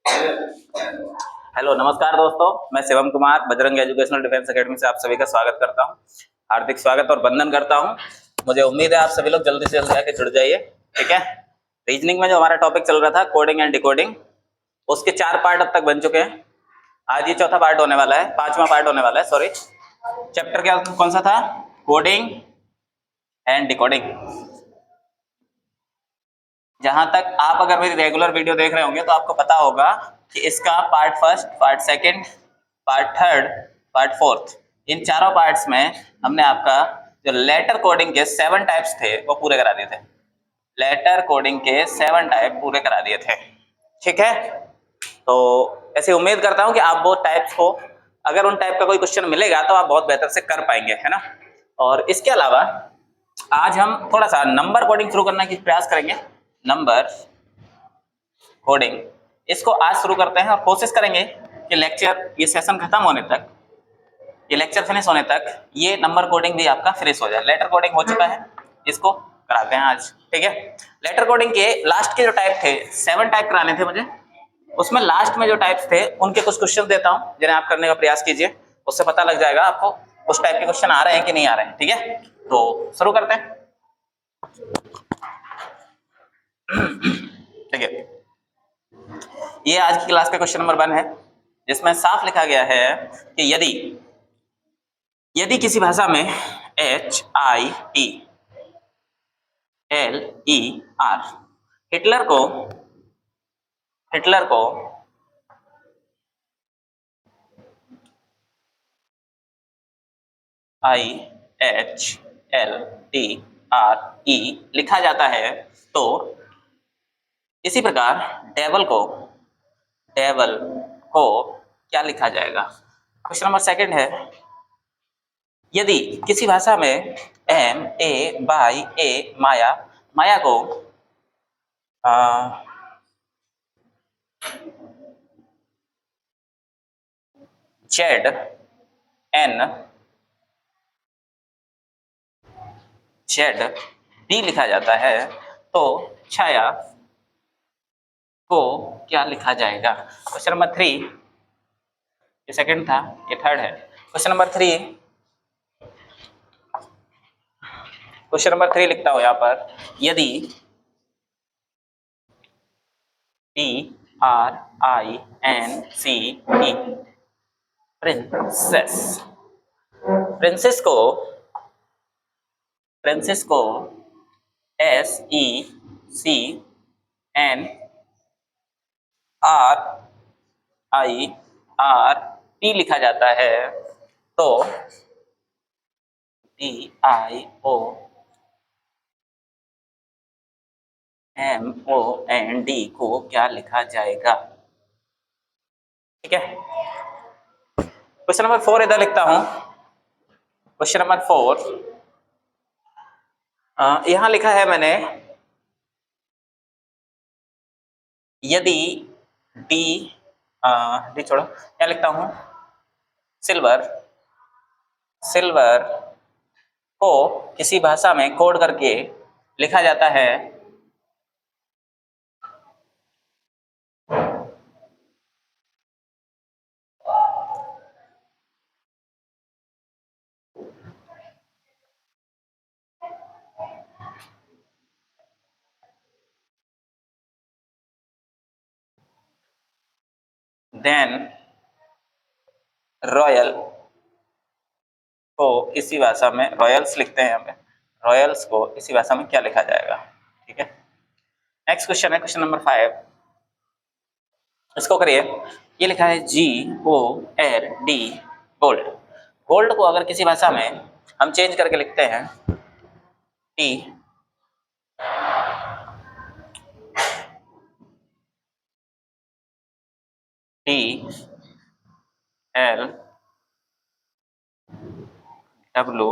Hello, नमस्कार दोस्तों। मैं Shivam Kumar Bajrang educational defence academy से आप सभी का स्वागत करता हूं। हार्दिक स्वागत और वंदन करता हूं। मुझे उम्मीद है आप सभी लोग जल्दी से जल्दी आके जुड़ जाइए। ठीक है। रीजनिंग में जो हमारा टॉपिक चल रहा था कोडिंग एंड डिकोडिंग, उसके 4 पार्ट अब तक बन चुके हैं। आज ये चौथा पार्ट होने वाला है, 5वां पार्ट होने वाला है। सॉरी, चैप्टर क्या कौन सा था? Coding and decoding. जहां तक आप अगर मेरी रेगुलर वीडियो देख रहे होंगे तो आपको पता होगा कि इसका part first, part second, part third, part fourth, इन चारों पार्ट्स में हमने आपका जो लेटर कोडिंग के 7 टाइप्स थे वो पूरे करा दिए थे। लेटर कोडिंग के 7 टाइप पूरे करा दिए थे। ठीक है। तो ऐसे उम्मीद करता हूं कि आप वो टाइप्स को, अगर उन टाइप का कोई क्वेश्चन मिलेगा तो आप बहुत बेहतर से कर पाएंगे, है ना। और इसके अलावा आज हम थोड़ा सा नंबर कोडिंग शुरू करने की प्रयास करेंगे। नंबर कोडिंग इसको आज शुरू करते हैं और कोशिश करेंगे कि लेक्चर, ये सेशन खत्म होने तक, ये लेक्चर फिनिश होने तक ये नंबर कोडिंग भी आपका फिनिश हो जाए। लेटर कोडिंग हो चुका है, इसको कराते हैं आज। ठीक है। लेटर कोडिंग के लास्ट के जो टाइप थे, 7 टाइप कराने थे मुझे, उसमें लास्ट में जो टाइप्स थे उनके कुछ क्वेश्चन देता हूं जिन्हें आप करने का प्रयास कीजिए। उससे पता लग जाएगा आपको उस टाइप के क्वेश्चन आ रहे हैं कि नहीं आ रहे हैं। ठीक है, तो शुरू करते हैं। ठीक है, ये आज की क्लास का क्वेश्चन नंबर 1 है, जिसमें साफ लिखा गया है कि यदि यदि किसी भाषा में HITLER हिटलर को IHLTRE लिखा जाता है, तो इसी प्रकार डेवल को क्या लिखा जाएगा? क्वेश्चन नंबर 2 है, यदि किसी भाषा में MAYA माया को ZD लिखा जाता है, तो छाया को क्या लिखा जाएगा? क्वेश्चन नंबर 3, ये सेकंड था, ये थर्ड है। क्वेश्चन नंबर 3 लिखता हूं यहां पर, यदि PRINCE प्रिंसेस को SECNRIRT लिखा जाता है, तो DIOMOND को क्या लिखा जाएगा? ठीक है। क्वेश्चन नंबर 4 इधर लिखता हूं। क्वेश्चन नंबर 4 यहां लिखा है मैंने, यदि डी छोड़ो, क्या लिखता हूं, सिल्वर को किसी भाषा में कोड करके लिखा जाता है, देन रॉयल को इसी भाषा में, रॉयल्स लिखते हैं हमें, रॉयल्स को इसी भाषा में क्या लिखा जाएगा? ठीक है। नेक्स्ट क्वेश्चन है क्वेश्चन नंबर 5, इसको करिए। ये लिखा है GOLD, गोल्ड को अगर किसी भाषा में हम चेंज करके लिखते हैं TLWO,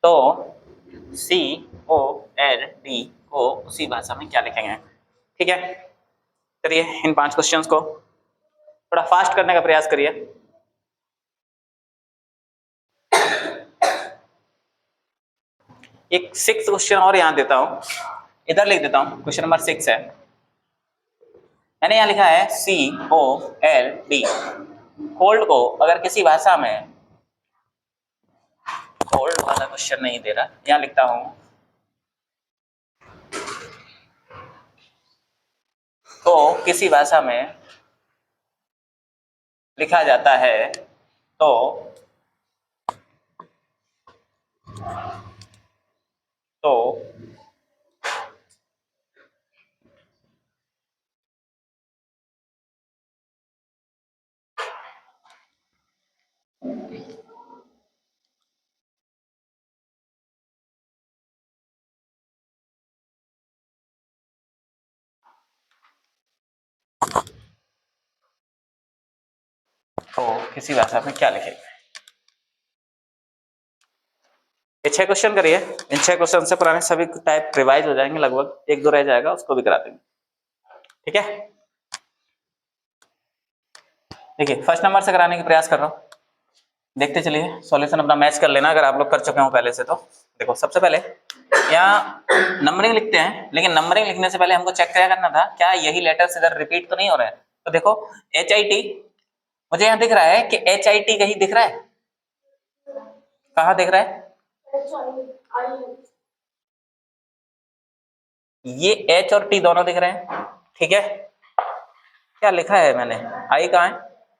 तो COLD को उसी भाषा में क्या लिखेंगे? ठीक है। करिए इन 5 क्वेश्चंस को, थोड़ा फास्ट करने का प्रयास करिए। एक 6 क्वेश्चन और यहां देता हूं, इधर लिख देता हूँ, क्वेश्चन नंबर 6 है। मैंने यहाँ लिखा है COLD। कोल्ड को अगर किसी भाषा में, कोल्ड वाला क्वेश्चन नहीं दे रहा, यहाँ लिखता हूँ तो किसी भाषा में लिखा जाता है तो किसी भाषा में क्या लिखेंगे। ये 6 क्वेश्चन करिए, इन 6 क्वेश्चन से पुराने सभी टाइप रिवाइज हो जाएंगे, लगभग 1-2 रह जाएगा, उसको भी करा देंगे। ठीक है, देखिए फर्स्ट नंबर से कराने की प्रयास कर रहा हूँ, देखते चलिए। सॉल्यूशन अपना मैच कर लेना अगर आप लोग कर चुके हो पहले से तो। देखो सबसे पहले यहाँ नंबरिंग लिखते हैं, लेकिन नंबरिंग लिखने से पहले हमको चेक क्या करना था, क्या यही लेटर्स इधर रिपीट तो नहीं हो रहे हैं। तो देखो HIT मुझे यहाँ दिख रहा है कि HIT कहीं दिख रहा है, कहाँ दिख रहा है, ये H और T दोनों दिख रहे हैं। ठीक है, क्या लिखा है मैंने, I कहाँ है,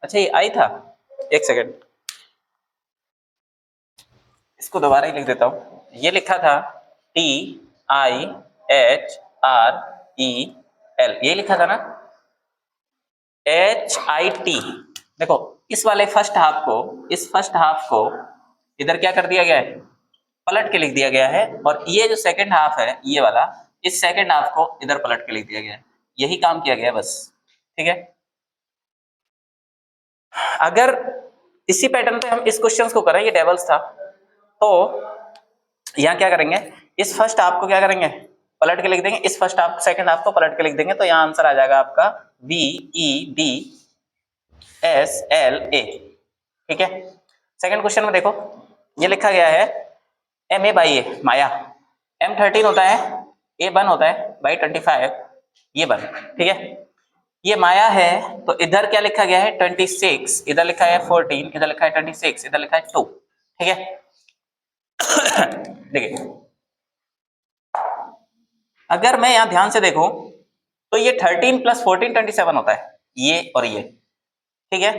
अच्छा ये I था, एक सेकेंड इसको दोबारा ही लिख देता हूँ। ये लिखा था TIHREL, ये लिखा था ना HIT। देखो इस वाले फर्स्ट हाफ को, इस फर्स्ट हाफ को इधर क्या कर दिया गया है, पलट के लिख दिया गया है, और ये जो सेकंड हाफ है ये वाला, इस सेकंड हाफ को इधर पलट के लिख दिया गया है। यही काम किया गया है बस। ठीक है, अगर इसी पैटर्न पे हम इस क्वेश्चन को करें, ये टेबल्स था, तो यहाँ क्या करेंगे, इस फर्स्ट हाफ को क्या करेंगे, पलट के लिख देंगे, इस फर्स्ट हाफ सेकंड हाफ को पलट के लिख देंगे, तो यहाँ आंसर आ जाएगा आपका VEDSLA। ठीक है, सेकंड क्वेश्चन में देखो ये लिखा गया है MA/A, माया, M13 होता है, A1 होता है बाई 25, ये 1। ठीक है, ये माया है, तो इधर क्या लिखा गया है 26, इधर लिखा है 14, इधर लिखा है 26, इधर लिखा है 2। ठीक है, देखिए अगर मैं यहां ध्यान से देखूं तो ये 13 + 14 27 होता है, ये और ये। ठीक है,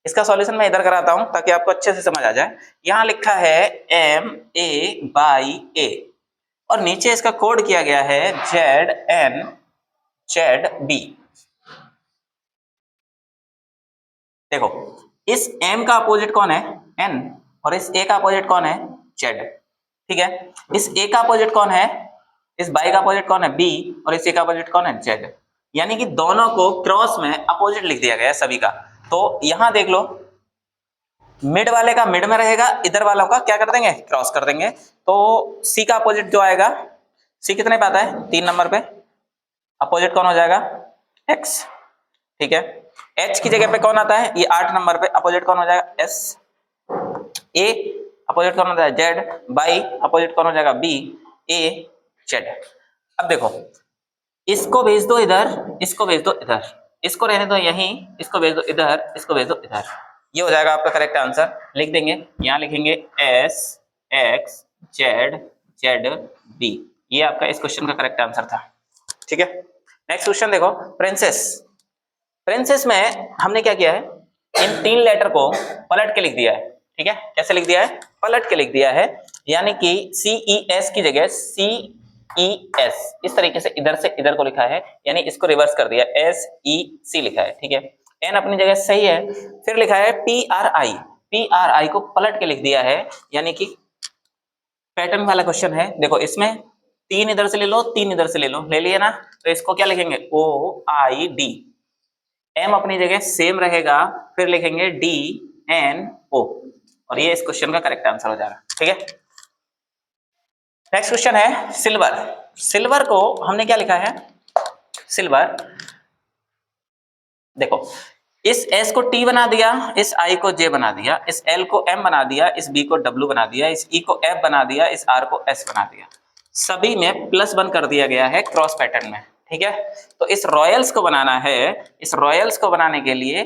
इसका सॉल्यूशन मैं इधर कराता हूं ताकि आपको अच्छे से समझ आ जाए। यहां लिखा है MA/A और नीचे इसका कोड किया गया है ZNZB। देखो इस M का अपोजिट कौन है, N, और इस A का अपोजिट कौन है, Z। ठीक है, इस A का अपोजिट कौन है, इस बाई का अपोजिट कौन है, B, और इस A का अपोजिट कौन है, Z। यानी कि दोनों को क्रॉस में अपोजिट लिख दिया गया है सभी का। तो यहां देख लो मिड वाले का मिड में रहेगा, इधर वालों का क्या कर देंगे, क्रॉस कर देंगे। तो C का अपोजिट जो आएगा, C कितने पे आता है, 3 नंबर पे, अपोजिट कौन हो जाएगा, X। ठीक है, H की जगह पे कौन आता है, ये 8 नंबर पे, अपोजिट कौन हो जाएगा, S। A अपोजिट कौन होता है, Z। बाई अपोजिट कौन हो जाएगा, B, A, Z। अब देखो इसको भेज दो इधर, इसको भेज दो इधर, इसको रहने दो यहीं, इसको भेज दो इधर, इसको भेज दो इधर, ये हो जाएगा आपका करेक्ट आंसर। लिख देंगे, यहाँ लिखेंगे S X Z Z B, ये आपका इस क्वेश्चन का करेक्ट आंसर था। ठीक है, नेक्स्ट क्वेश्चन देखो, प्रिंसेस। प्रिंसेस में हमने क्या किया है, इन 3 लेटर को पलट के लिख दिया है। ठीक है, कैसे लिख दिया है, पलट के लिख दिया है, यानी कि CES की जगह CES, इस तरीके से इधर से इधर को लिखा है, यानी इसको रिवर्स कर दिया, SEC लिखा है। ठीक है, N अपनी जगह सही है, फिर लिखा है PRI, PRI को पलट के लिख दिया है, यानी कि पैटर्न वाला क्वेश्चन है। देखो इसमें 3 इधर से ले लो, 3 इधर से ले लो, ले लिए ना, तो इसको क्या लिखेंगे, OID, M अपनी जगह सेम रहेगा, फिर लिखेंगे DNO, और ये इस क्वेश्चन का करेक्ट आंसर हो जाएगा। ठीक है, नेक्स्ट क्वेश्चन है सिल्वर। सिल्वर को हमने क्या लिखा है, सिल्वर, देखो इस S को T बना दिया, इस I को J बना दिया, इस L को M बना दिया, इस B को W बना दिया, इस E को F बना दिया, इस R को S बना दिया। सभी में +1 कर दिया गया है क्रॉस पैटर्न में, ठीक है। तो इस रॉयल्स को बनाना है, इस रॉयल्स को बनाने के लिए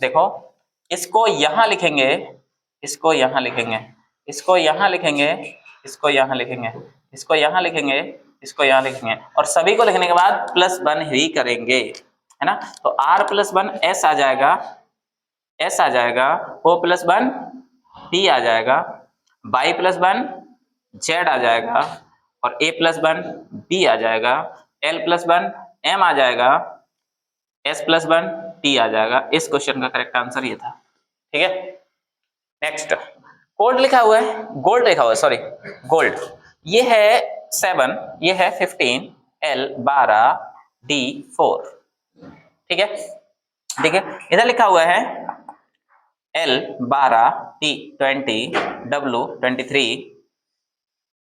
देखो, इसको यहां लिखेंगे, इसको यहां लिखेंगे, इसको यहां लिखेंगे, इसको यहां लिखेंगे, इसको यहां लिखेंगे, इसको यहां लिखेंगे, और सभी को लिखने के बाद +1 ही करेंगे, है ना। तो R+1 S आ जाएगा, S आ जाएगा, O+1 T आ जाएगा, Y+1 Z आ जाएगा, और A+1 B आ जाएगा, L+1 M आ जाएगा, S+1 T आ जाएगा। इस क्वेश्चन का करेक्ट आंसर ये था, ठीक है। नेक्स्ट, गोल्ड लिखा हुआ है, गोल्ड लिखा हुआ है, सॉरी गोल्ड, ये है 7, ये है 15, L 12, D 4, ठीक है। देखिए इधर लिखा हुआ है L 12, T 20, W 23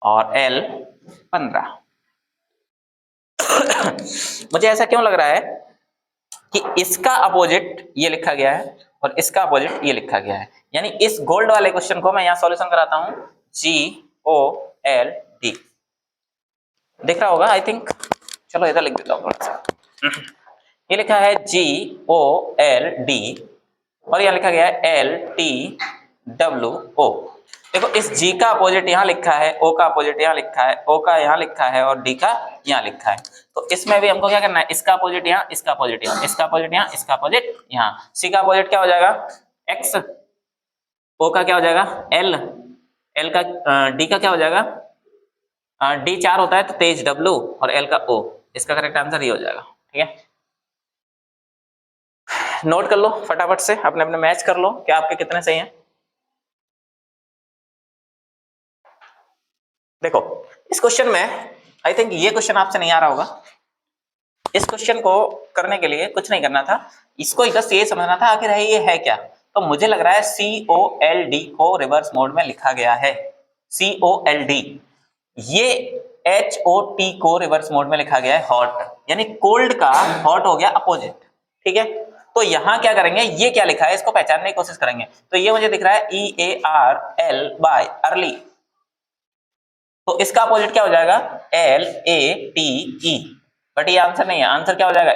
और L 15। मुझे ऐसा क्यों लग रहा है कि इसका अपोजिट ये लिखा गया है और इसका अपोजिट ये लिखा गया है, यानी इस गोल्ड वाले क्वेश्चन को मैं यहां सॉल्यूशन कराता हूं, GOLD, दिख रहा होगा आई थिंक। चलो इधर लिख देता हूं थोड़ा सा। ये लिखा है GOLD और यहाँ लिखा गया है LTWO। देखो इस G का अपोजिट यहाँ लिखा है, O का अपोजिट यहाँ लिखा है, O का यहाँ लिखा है और D का यहाँ लिखा है। तो इसमें भी हमको क्या करना है, इसका अपोजिट यहाँ, इसका अपोजिट यहाँ, इसका अपोजिट यहाँ, इसका अपोजिट यहाँ। C का अपोजिट क्या हो जाएगा X, O का क्या हो जाएगा L, L का D का क्या हो जाएगा, D 4 होता है तो तेज W और L का O। इसका करेक्ट आंसर ये हो जाएगा, ठीक है। नोट कर लो फटाफट से, अपने अपने मैच कर लो कि आपके कितने सही हैं। देखो इस क्वेश्चन में आई थिंक ये क्वेश्चन आपसे नहीं आ रहा होगा। इस क्वेश्चन को करने के लिए कुछ नहीं करना था, इसको बस ये समझना था आखिर है ये है क्या। तो मुझे लग रहा है COLD को रिवर्स मोड में लिखा गया है, COLD। ये HOT को रिवर्स मोड में लिखा गया है हॉट, यानी कोल्ड का हॉट हो गया अपोजिट, ठीक है। तो यहां क्या करेंगे, ये क्या लिखा है इसको पहचानने की कोशिश करेंगे। तो ये मुझे दिख रहा है EARLY, अर्ली, तो इसका अपोजिट क्या हो जाएगा LATE, बट ये आंसर नहीं है, आंसर क्या हो जाएगा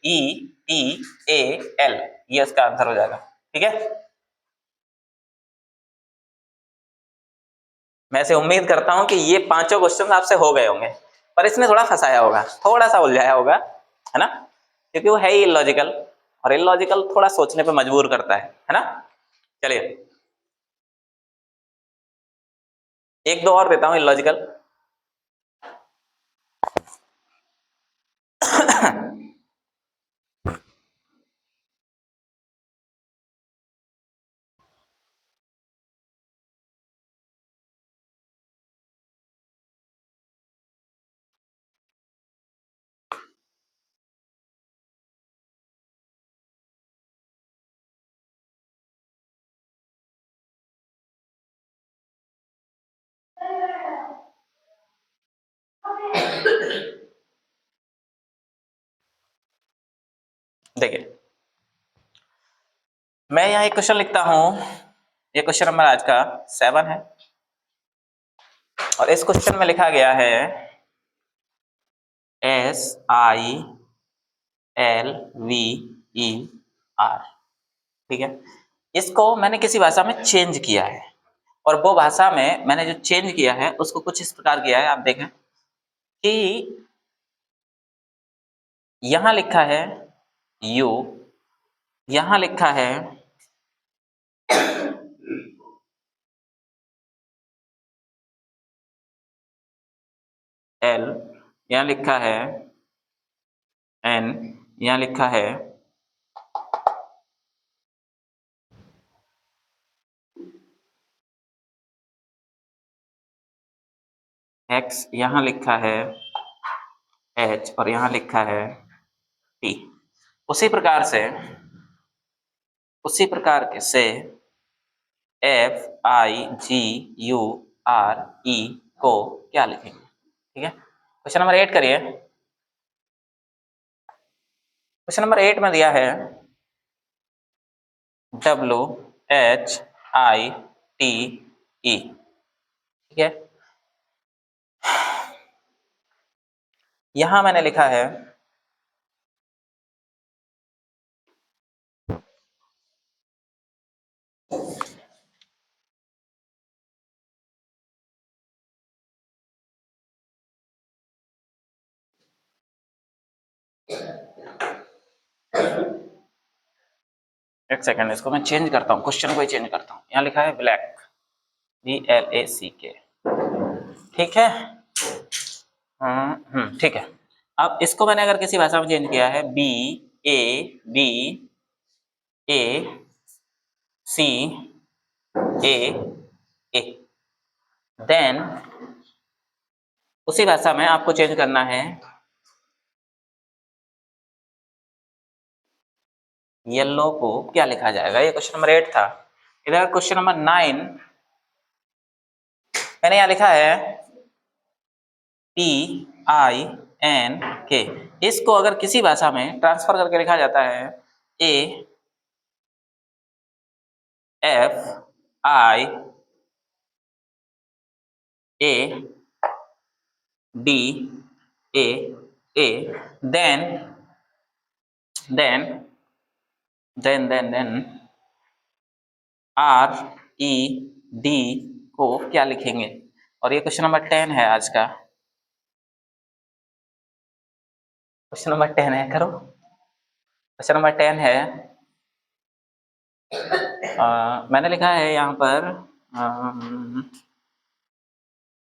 ETAL, ये इसका आंसर हो जाएगा, ठीक है। मैं ऐसे उम्मीद करता हूं कि ये पांचों क्वेश्चन आपसे हो गए होंगे, पर इसने थोड़ा फंसाया होगा, थोड़ा सा उलझाया होगा, है ना, क्योंकि वो है ही इलॉजिकल, और इलॉजिकल थोड़ा सोचने पे मजबूर करता है ना। चलिए एक दो और देता हूं इलॉजिकल। देखिए मैं यहाँ एक क्वेश्चन लिखता हूं, ये क्वेश्चन नंबर आज का 7 है, और इस क्वेश्चन में लिखा गया है SILVER, ठीक है। इसको मैंने किसी भाषा में चेंज किया है, और वो भाषा में मैंने जो चेंज किया है उसको कुछ इस प्रकार किया है, आप देखें कि यहां लिखा है U, यहां लिखा है L, यहां लिखा है N, यहां लिखा है X, यहां लिखा है H और यहां लिखा है T। उसी प्रकार से FIGURE को क्या लिखेंगे, ठीक है। क्वेश्चन नंबर 8 करिए। क्वेश्चन नंबर 8 में दिया है WHITE, ठीक है। यहां मैंने लिखा है एक सेकंड, इसको मैं चेंज करता हूँ, क्वेश्चन को ही चेंज करता हूँ। यहाँ लिखा है ब्लैक, BLACK, ठीक है। ठीक है। अब इसको मैंने अगर किसी भाषा में चेंज किया है, BABCAA, देन उसी भाषा में आपको चेंज करना है येलो को क्या लिखा जाएगा। ये क्वेश्चन नंबर 8 था। इधर क्वेश्चन नंबर 9 मैंने यहाँ लिखा है PINK। इसको अगर किसी भाषा में ट्रांसफर करके लिखा जाता है AFIADAA, then RED को क्या लिखेंगे। और ये क्वेश्चन नंबर 10 है आज का। क्वेश्चन नंबर 10 है, करो। क्वेश्चन नंबर 10 है, मैंने लिखा है यहाँ पर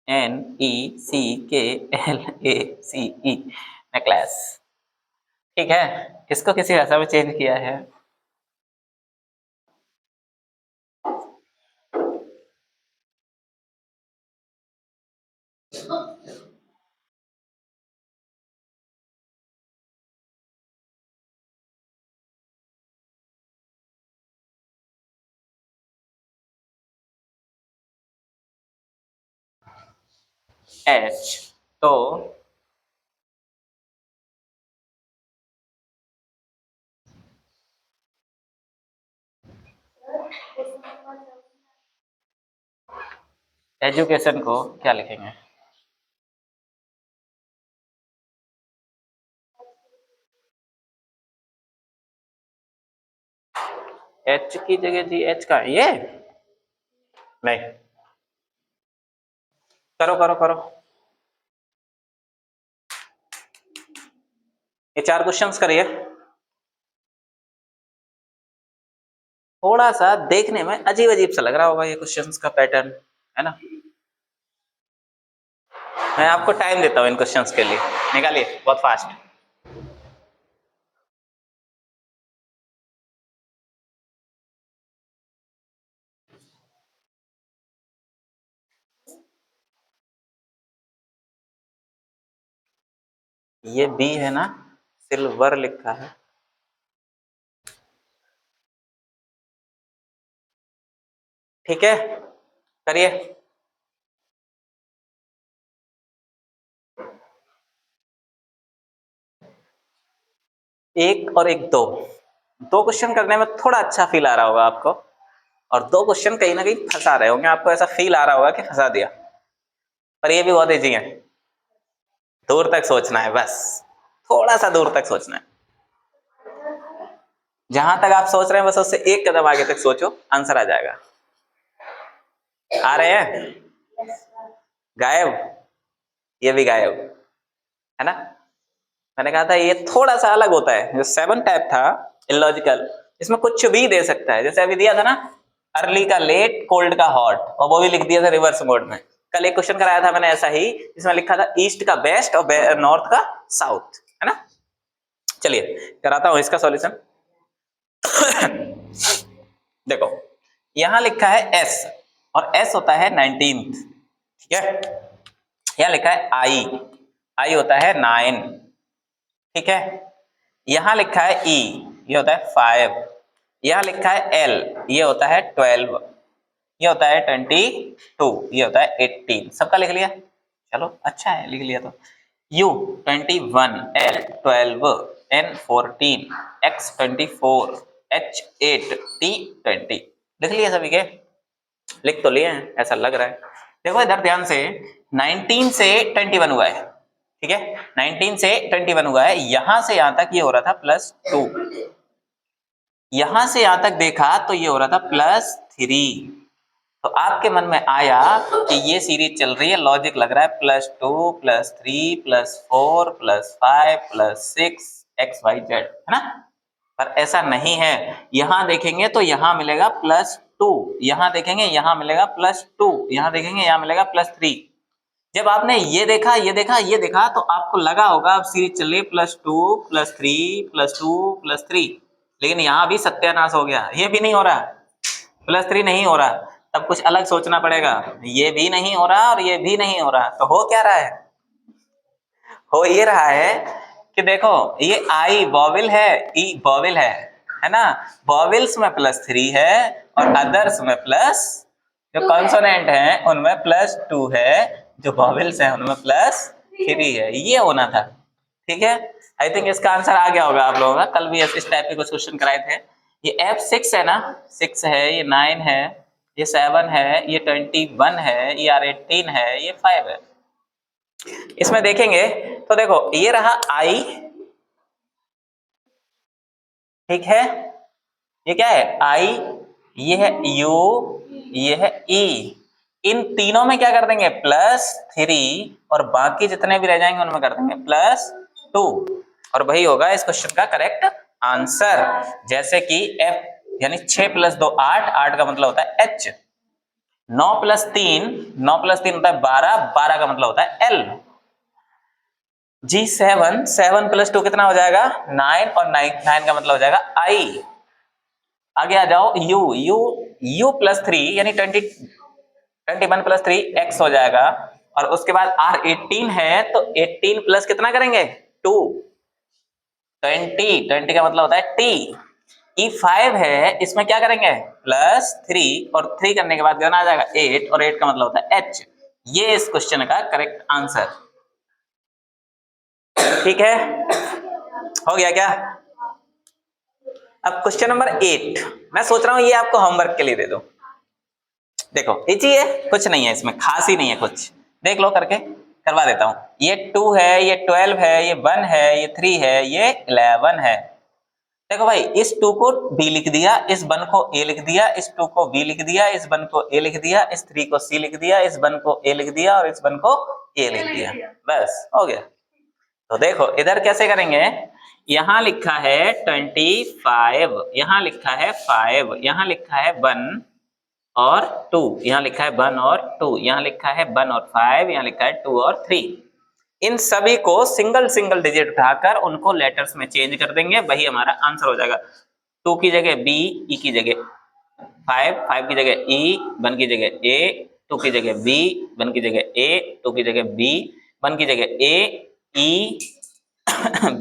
NECKLACE, नेकलेस, ठीक है। इसको किसी भाषा में चेंज किया है H, तो एजुकेशन को क्या लिखेंगे। H की जगह जी H का, ये नहीं, करो करो करो। ये 4 क्वेश्चंस करिए। थोड़ा सा देखने में अजीब अजीब सा लग रहा होगा ये क्वेश्चंस का पैटर्न, है ना। मैं आपको टाइम देता हूँ इन क्वेश्चंस के लिए, निकालिए बहुत फास्ट। ये बी है ना, सिल्वर लिखा है, ठीक है, करिए। एक और एक, दो क्वेश्चन करने में थोड़ा अच्छा फील आ रहा होगा आपको, और 2 क्वेश्चन कहीं ना कहीं फंसा रहे होंगे, आपको ऐसा फील आ रहा होगा कि फंसा दिया। पर ये भी बहुत इजी है, दूर तक सोचना है, बस थोड़ा सा दूर तक सोचना है। जहां तक आप सोच रहे हैं बस उससे एक कदम आगे तक सोचो, आंसर आ जाएगा। आ रहे हैं, गायब, ये भी गायब, है ना। मैंने कहा था ये थोड़ा सा अलग होता है। जो 7 टाइप था इलॉजिकल, इसमें कुछ भी दे सकता है। जैसे अभी दिया था ना, अर्ली का लेट, कोल्ड का हॉट, और वो भी लिख दिया था रिवर्स मोड में। कल एक क्वेश्चन कराया था मैंने ऐसा ही, जिसमें लिखा था ईस्ट का बेस्ट और नॉर्थ का साउथ, है ना। चलिए कराता हूं इसका सॉल्यूशन। देखो यहां लिखा है एस, और एस होता है 19th, ठीक है। यहां लिखा है आई, आई होता है 9, ठीक है। यहां लिखा है ई, ये होता है 5। यहां लिखा है एल, ये होता है 12। ये होता है 22, ये होता है 18। सबका लिख लिया, चलो अच्छा है, लिख लिया। तो U 21, L 12, N 14, X 24, H 8, T 20। लिख लिया सभी के, लिख तो लिए हैं ऐसा लग रहा है। देखो इधर ध्यान से, 19 से 21 हुआ है, ठीक है, 19 से 21 हुआ है, यहां से यहां तक ये हो रहा था +2, यहां से यहां तक देखा तो ये हो रहा था +3। तो आपके मन में आया कि ये सीरीज चल रही है, लॉजिक लग रहा है +2 +3 +4 +5 +6 XYZ, है ना? पर ऐसा नहीं है। यहां देखेंगे तो यहां मिलेगा +2, यहां देखेंगे यहां मिलेगा +2, यहां देखेंगे यहां मिलेगा +3। जब आपने ये देखा ये देखा ये देखा तो आपको लगा होगा अब सीरीज चल रही है +2 +3 +2 +3, लेकिन यहां भी सत्यानाश हो गया, ये भी नहीं हो रहा, +3 नहीं हो रहा, तब कुछ अलग सोचना पड़ेगा। ये भी नहीं हो रहा और ये भी नहीं हो रहा, तो हो क्या रहा है? हो ये रहा है कि देखो ये आई वॉवेल है, ई वॉवेल है ना? वॉवेल्स में +3 है और अदर्स में प्लस, जो कॉन्सोनेंट है उनमें +2 है, जो वॉवेल्स हैं उनमें +3 है, ये होना था। ठीक है, आई थिंक इसका आंसर आ गया होगा आप लोगों का, कल भी इस टाइप के कुछ क्वेश्चन कराए थे। ये F6 है ना, 6 है, ये 9 है, ये 7 है, ये 21 है, ये R18 है, ये 5 है। इसमें देखेंगे तो देखो ये रहा आई, ठीक है, ये क्या है आई, ये है यू, ये है ई, इन तीनों में क्या कर देंगे +3 और बाकी जितने भी रह जाएंगे उनमें कर देंगे +2 और वही होगा इस क्वेश्चन का करेक्ट आंसर। जैसे कि F यानी 6 + 2 8, 8 का मतलब होता है H, 9 + 3 होता है 12, 12 का मतलब होता है L, G7 7 + 2 कितना हो जाएगा 9 और 9 का मतलब हो जाएगा I। आगे आ जाओ U +3 यानी 21 + 3 X हो जाएगा और उसके बाद R18 है तो 18 प्लस कितना करेंगे 2, 20 का मतलब होता है T। E5 है, इसमें क्या करेंगे +3 और 3 करने के बाद कितना आ जाएगा 8 और 8 का मतलब होता है H। ये इस क्वेश्चन का करेक्ट आंसर। ठीक है, हो गया क्या? अब क्वेश्चन नंबर 8, मैं सोच रहा हूं ये आपको होमवर्क के लिए दे दो। देखो इजी है, कुछ नहीं है इसमें, खास ही नहीं है कुछ, देख लो करके, करवा देता हूं। ये 2 है, ये 12 है, ये 1 है, ये 3 है, ये 11 है। देखो भाई, इस 2 को B लिख दिया, इस 1 को A लिख दिया, इस 2 को B लिख दिया, इस 1 को A लिख दिया, इस 3 को C लिख दिया, इस 1 को A लिख दिया और इस 1 को A लिख दिया, बस हो गया। तो देखो इधर कैसे करेंगे, यहां लिखा है 25, यहां लिखा है 5, यहां लिखा है 1 और 2, यहां लिखा है 1 और 2, यहां लिखा है 1 और 5, यहां लिखा है 2 और 3। इन सभी को सिंगल सिंगल डिजिट उठाकर उनको लेटर्स में चेंज कर देंगे, वही हमारा आंसर हो जाएगा। 2 की जगह B, E की जगह 5, 5 की जगह E, 1 की जगह A, 2 की जगह B, 1 की जगह A, 2 की जगह B, 1 की जगह A, E,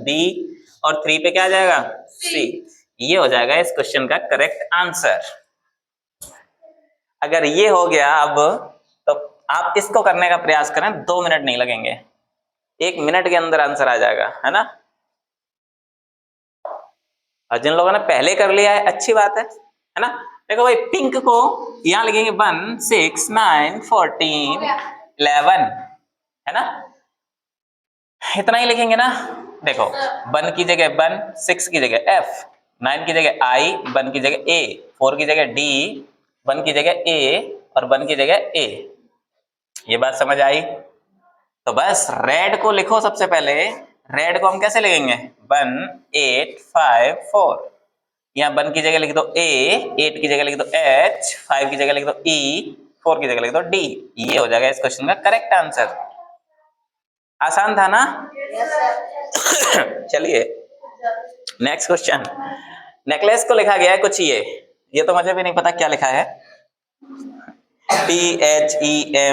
B और 3 पे क्या आ जाएगा C। ये हो जाएगा इस क्वेश्चन का करेक्ट आंसर। अगर ये हो गया अब, तो आप इसको करने का प्रयास करें, 2 मिनट नहीं लगेंगे, 1 मिनट के अंदर आंसर आ जाएगा, है ना? और जिन लोगों ने पहले कर लिया है अच्छी बात है ना? देखो भाई, पिंक को यहां लिखेंगे 1 6 9 14 11, है ना? इतना ही लिखेंगे ना। देखो 1 की जगह 1, 6 की जगह F, 9 की जगह I, 1 की जगह A, 4 की जगह D, 1 की जगह A और 1 की जगह A। ये बात समझ आई? तो बस रेड को लिखो सबसे पहले। रेड को हम कैसे लिखेंगे 1 8 5 4, यहाँ 1 की जगह लिख दो A, 8 की जगह लिख दो H, 5 की जगह लिख दो E, 4 की जगह लिख दो D। ये हो जाएगा इस क्वेश्चन का करेक्ट आंसर। आसान था ना? चलिए नेक्स्ट क्वेश्चन। नेकलेस को लिखा गया है कुछ ये तो मुझे भी नहीं पता क्या लिखा है, THEMNDEH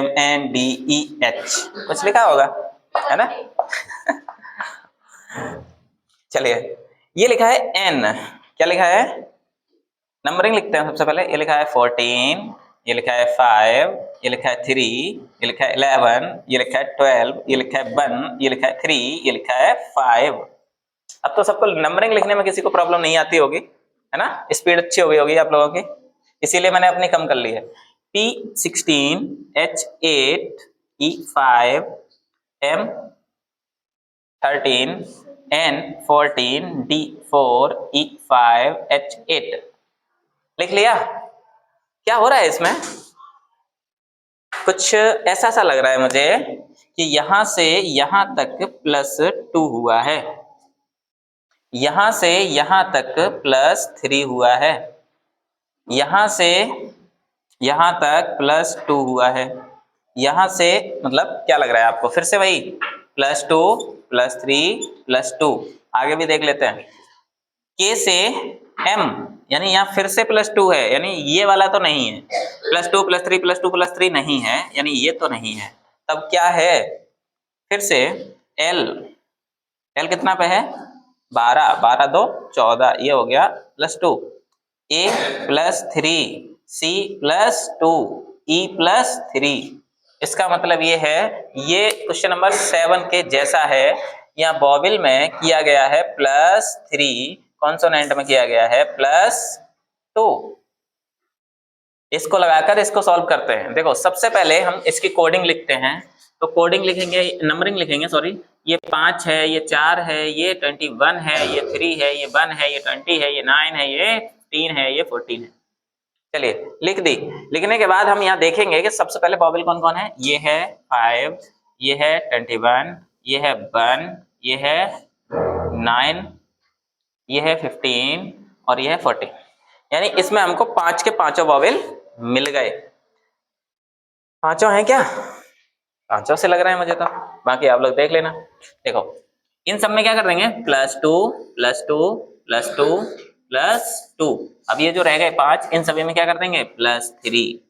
कुछ लिखा होगा, है ना? चलिए, ये लिखा है N, क्या लिखा है? नंबरिंग लिखते हैं सबसे पहले। ये लिखा है 14, ये लिखा है 5, ये लिखा है 3, ये लिखा है 11, ये लिखा है 12, ये लिखा है 1, ये लिखा है 3, ये लिखा है 5। अब तो सबको नंबरिंग लिखने में किसी को प्रॉब्लम नहीं आती होगी, है ना? स्पीड अच्छी हो गई होगी आप लोगों की, इसीलिए मैंने अपनी कम कर ली है। P16, H8, E5, M 13, N 14, D 4, E 5, H 8। लिख लिया? क्या हो रहा है इसमें? कुछ ऐसा सा लग रहा है मुझे कि यहां से यहां तक +2 हुआ है, यहां से यहां तक +3 हुआ है, यहां से यहां तक +2 हुआ है, यहां से मतलब क्या लग रहा है आपको? फिर से वही +2 +3 +2। आगे भी देख लेते हैं। K से M यानी यहाँ फिर से +2 है, यानी ये वाला तो नहीं है। +2 +3 +2 +3 नहीं है, यानी ये तो नहीं है। तब क्या है? फिर से L कितना पे है? 12, 12 2 14, ये हो गया +2। A +3, C +2, E +3। इसका मतलब ये है, ये क्वेश्चन नंबर 7 के जैसा है। यहाँ बॉबिल में किया गया है +3, कॉन्सोनेंट में किया गया है +2। इसको लगाकर इसको सॉल्व करते हैं। देखो सबसे पहले हम इसकी कोडिंग लिखते हैं। तो कोडिंग लिखेंगे, नंबरिंग लिखेंगे, सॉरी। ये 5 है, ये 4 है, ये 21 है, ये 3 है, ये 1 है, ये 20 है, ये 9 है, ये 3 है, ये 14 है। चलिए लिख दी। लिखने के बाद हम यहाँ देखेंगे कि सबसे पहले बॉबिल कौन कौन है। ये है 5, ये है 21, ये है 1, ये है 9, ये है 15 और ये है 14। यानी इसमें हमको 5 के पांचों वॉवेल मिल गए। पांचों हैं क्या? पांचों से लग रहा है मुझे तो, बाकी आप लोग देख लेना। देखो इन सब में क्या कर देंगे? +2 +2 +2 +2। अब ये जो रह गए 5, इन सभी में क्या कर देंगे? +3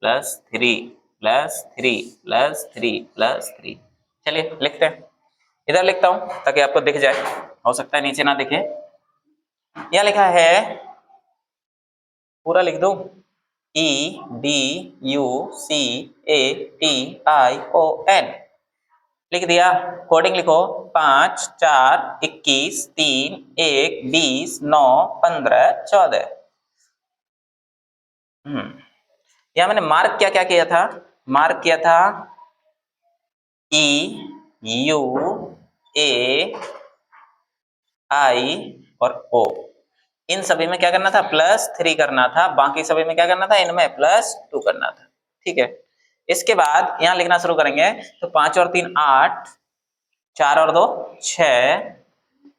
+3 +3 +3 +3। चलिए लिखते हैं। इधर लिखता हूं ताकि आपको दिख जाए, हो सकता है नीचे ना दिखे। यह लिखा है, पूरा लिख दो, EDUCATION। लिख दिया। कोडिंग लिखो, 5 4 21 3 1 20 9 15 14। यहां मैंने मार्क क्या क्या किया था? मार्क किया था EUAI और O। इन सभी में क्या करना था? +3 करना था। बाकी सभी में क्या करना था? इनमें +2 करना था। ठीक है। इसके बाद यहाँ लिखना शुरू करेंगे। तो 5 और 3 8, 4 और 2 6,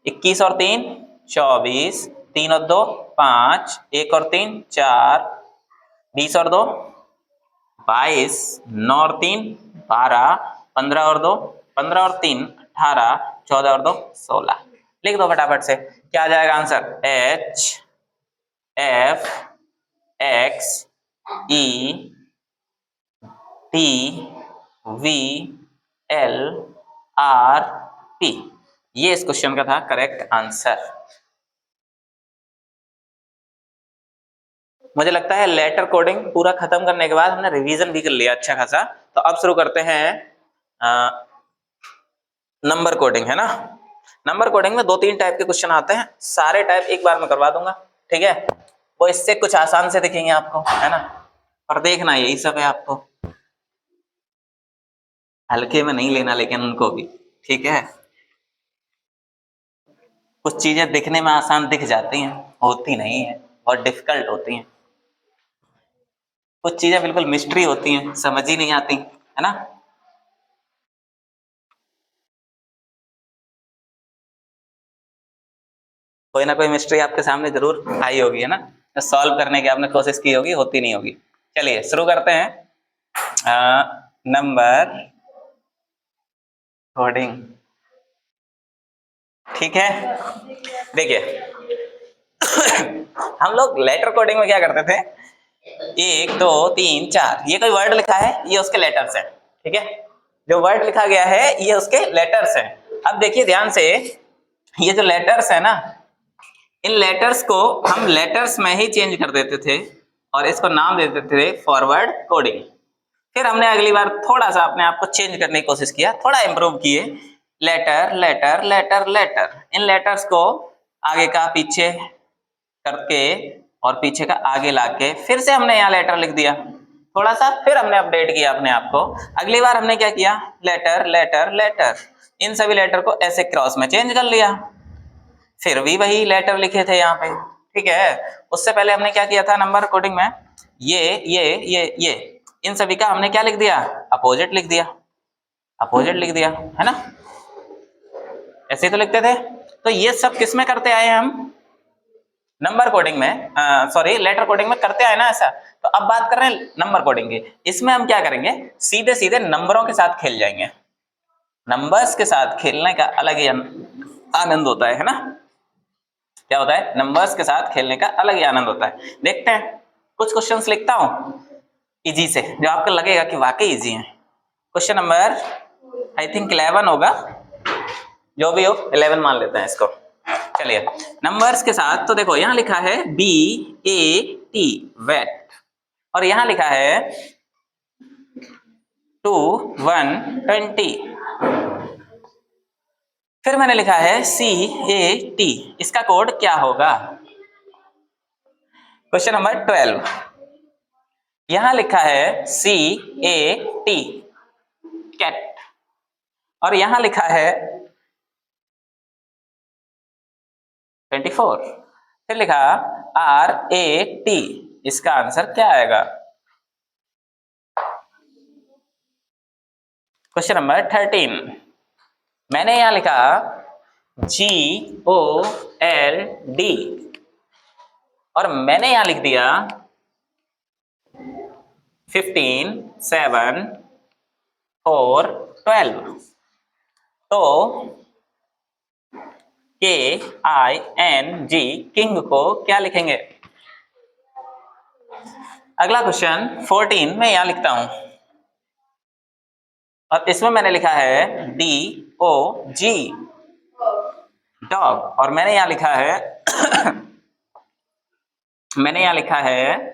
21 और 3 24, 3 और 2 5, 1 और 3 4, 20 और 2 22, 9 और 3 12, 15 और 2 15 और 3 18, 14 और 2 16। लिख दो फटाफट से। क्या आ जाएगा आंसर? HFXETVLRP। ये इस क्वेश्चन का था करेक्ट आंसर। मुझे लगता है लेटर कोडिंग पूरा खत्म करने के बाद हमने रिवीजन भी कर लिया अच्छा खासा। तो अब शुरू करते हैं नंबर कोडिंग, है ना। नंबर कोडिंग में 2-3 टाइप के क्वेश्चन आते हैं, सारे टाइप एक बार में करवा दूंगा, ठीक है। वो इससे कुछ आसान से दिखेंगे आपको, है ना। पर देखना यही सब है, आपको हल्के में नहीं लेना लेकिन उनको भी, ठीक है। कुछ चीजें दिखने में आसान दिख जाती हैं, होती नहीं है, बहुत डिफिकल्ट होती हैं। कुछ चीजें बिल्कुल मिस्ट्री होती हैं, समझ ही नहीं आती, है ना। कोई ना कोई मिस्ट्री आपके सामने जरूर आई होगी, है ना, तो सॉल्व करने की आपने कोशिश की होगी, होती नहीं होगी। चलिए शुरू करते हैं नंबर कोडिंग, ठीक है। देखिए हम लोग लेटर कोडिंग में क्या करते थे, 1 2 3 4, ये कोई वर्ड लिखा है, ये उसके लेटर्स हैं, ठीक है। जो वर्ड लिखा गया है ये उसके लेटर्स हैं। अब देखिए ध्यान से, ये जो लेटर्स है ना, इन लेटर्स को हम लेटर्स में ही चेंज कर देते थे और इसको नाम दे देते थे फॉरवर्ड कोडिंग। फिर हमने अगली बार थोड़ा सा अपने आप को चेंज करने की कोशिश किया, थोड़ा इंप्रूव किए, लेटर लेटर लेटर लेटर। इन लेटर्स को आगे का पीछे करके और पीछे का आगे लाके फिर से हमने यहाँ लेटर लिख दिया। थोड़ा सा फिर हमने अपडेट किया अपने आप को। अगली बार हमने क्या किया, लेटर लेटर लेटर, इन सभी लेटर को ऐसे क्रॉस में चेंज कर लिया, फिर भी वही लेटर लिखे थे यहाँ पे, ठीक है। उससे पहले हमने क्या किया था नंबर कोडिंग में, ये इन सभी का हमने क्या लिख दिया, अपोजिट लिख दिया, अपोजिट लिख दिया, है ना, ऐसे ही तो लिखते थे। तो ये सब किस में करते आए हम, नंबर कोडिंग में, सॉरी लेटर कोडिंग में करते आए ना ऐसा। तो अब बात कर रहे हैं नंबर कोडिंग की, इसमें हम क्या करेंगे, सीधे सीधे नंबरों के साथ खेल जाएंगे। नंबर्स के साथ खेलने का अलग ही आनंद होता है ना, क्या होता है, नंबर्स के साथ खेलने का अलग ही आनंद होता है। देखते हैं कुछ क्वेश्चंस लिखता हूं इजी से, जो आपको लगेगा कि वाकई इजी है। क्वेश्चन नंबर आई थिंक 11 होगा, जो भी हो 11 मान लेते हैं इसको। चलिए नंबर्स के साथ, तो देखो यहां लिखा है BAT वेट, और यहां लिखा है 2 1 20, फिर मैंने लिखा है CAT, इसका कोड क्या होगा। क्वेश्चन नंबर 12, यहां लिखा है CAT कैट, और यहां लिखा है 24, फिर लिखा RAT, इसका आंसर क्या आएगा। क्वेश्चन नंबर 13, मैंने यहां लिखा GOLD, और मैंने यहां लिख दिया 15 7 4 12, तो KING किंग को क्या लिखेंगे। अगला क्वेश्चन 14 में यहां लिखता हूं, और इसमें मैंने लिखा है DOG डॉग, और मैंने यहां लिखा है मैंने यहां लिखा है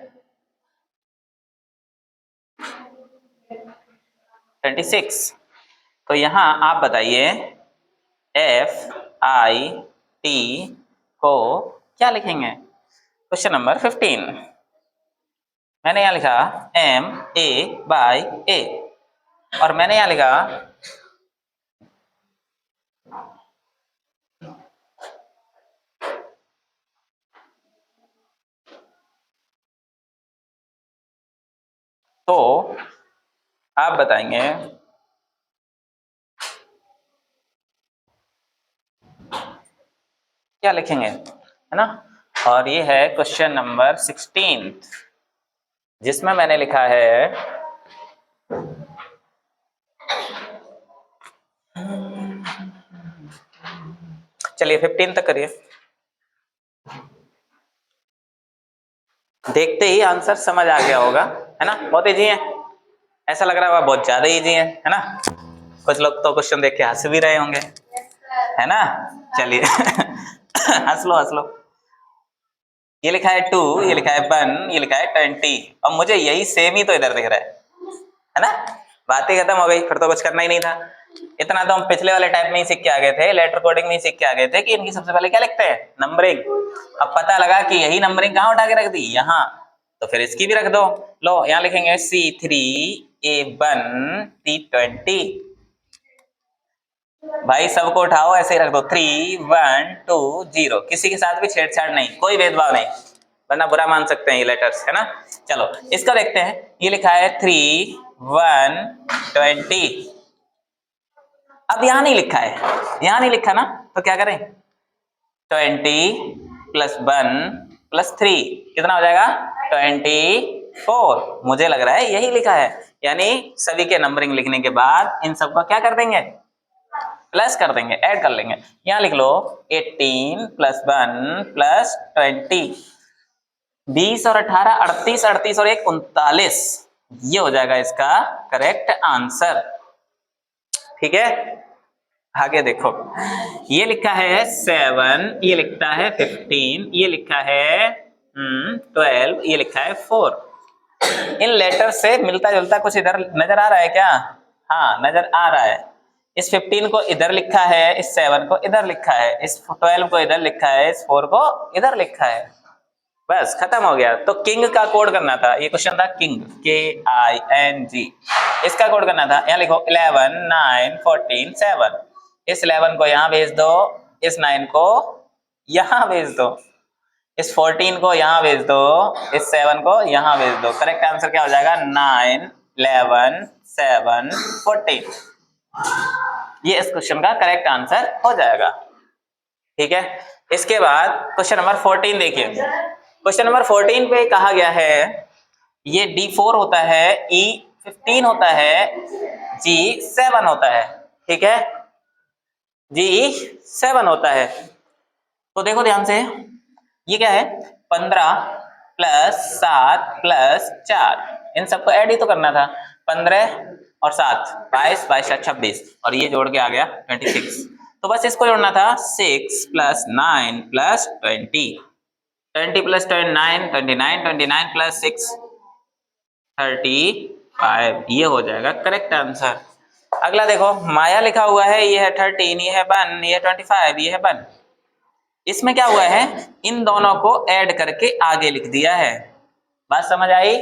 26, तो यहां आप बताइए FIT को क्या लिखेंगे। क्वेश्चन नंबर 15, मैंने यहां लिखा MA/A, और मैंने यहां लिखा तो आप बताएंगे क्या लिखेंगे, है ना। और ये है क्वेश्चन नंबर 16, जिसमें मैंने लिखा है चलिए 15 तक करिए, देखते ही आंसर समझ आ गया होगा, है ना, बहुत इजी है, ऐसा लग रहा है बहुत ज्यादा इजी है ना। कुछ लोग तो क्वेश्चन देख के हंस भी रहे होंगे, है ना। चलिए हंस लो हंस लो। ये लिखा है 2, ये लिखा है 1, ये लिखा है 20, और मुझे यही सेम ही तो इधर दिख रहा है ना। बात ही खत्म हो गई, फिर तो कुछ करना ही नहीं था। इतना तो हम पिछले वाले टाइप में ही सीख के आ गए थे, लेटर कोडिंग में ही सीख के आ गए थे कि इनकी सबसे पहले क्या लिखते हैं, नंबरिंग। अब पता लगा कि यही नंबरिंग कहाँ उठा के रख दी, यहाँ, तो फिर इसकी भी रख दो। लो यहाँ लिखेंगे C3A1T20, भाई सबको उठाओ ऐसे ही रख दो, 3 1 2 0, किसी के साथ भी छेड़छाड़ नहीं, कोई भेदभाव नहीं, वरना बुरा मान सकते हैं ये लेटर्स, है ना। चलो इसका देखते हैं, ये लिखा है 3 1 20, अब यहां नहीं लिखा है, यहां नहीं लिखा ना, तो क्या करें, 20 + 1 + 3 कितना हो जाएगा, 24, मुझे लग रहा है यही लिखा है। यानी सभी के नंबरिंग लिखने के बाद इन सबका क्या कर देंगे, प्लस कर देंगे, ऐड कर लेंगे। यहां लिख लो 18 + 1 + 20, 20 और 18 38, 38 और 1 39, ये हो जाएगा इसका करेक्ट आंसर, ठीक है। आगे देखो, ये लिखा है 7, ये लिखता है 15, ये लिखा है 12, ये लिखा है 4। इन लेटर से मिलता जुलता कुछ इधर नजर आ रहा है क्या, हाँ नजर आ रहा है। इस 15 को इधर लिखा है, इस 7 को इधर लिखा है, इस 12 को इधर लिखा है, इस 4 को इधर लिखा है, बस खत्म हो गया। तो किंग का कोड करना था, ये क्वेश्चन था किंग, KING। इसका कोड करना था, यहाँ लिखो 11 9 14 7। इस 11 को यहाँ भेज दो, इस 9 को यहाँ भेज दो, इस 14 को यहाँ भेज दो, इस 7 को यहाँ भेज दो। करेक्ट आंसर क्या हो जाएगा? 9 11 7 14। ये इस क्वेश्चन का करेक्ट आंसर हो जाएगा। ठीक है, इसके बाद क्वेश्चन नंबर 14 देखिए। क्वेश्चन नंबर 14 पे कहा गया है ये D4 होता है, E15 होता है, G7 होता है। ठीक है, G7 होता है। तो देखो ध्यान से, ये क्या है? 15 प्लस 7 प्लस 4, इन सबको ऐड ही तो करना था। 15 और 7 22, 22 26, और ये जोड़ के आ गया 26। तो बस इसको जोड़ना था, 6 प्लस 9 प्लस 20, 20 प्लस 9 29, 29 प्लस 6 35, ये हो जाएगा करेक्ट आंसर। अगला देखो, माया लिखा हुआ है, ये है 13, ये है 1, ये है 25, ये है 1। इसमें क्या हुआ है? इन दोनों को ऐड करके आगे लिख दिया है। बात समझ आई?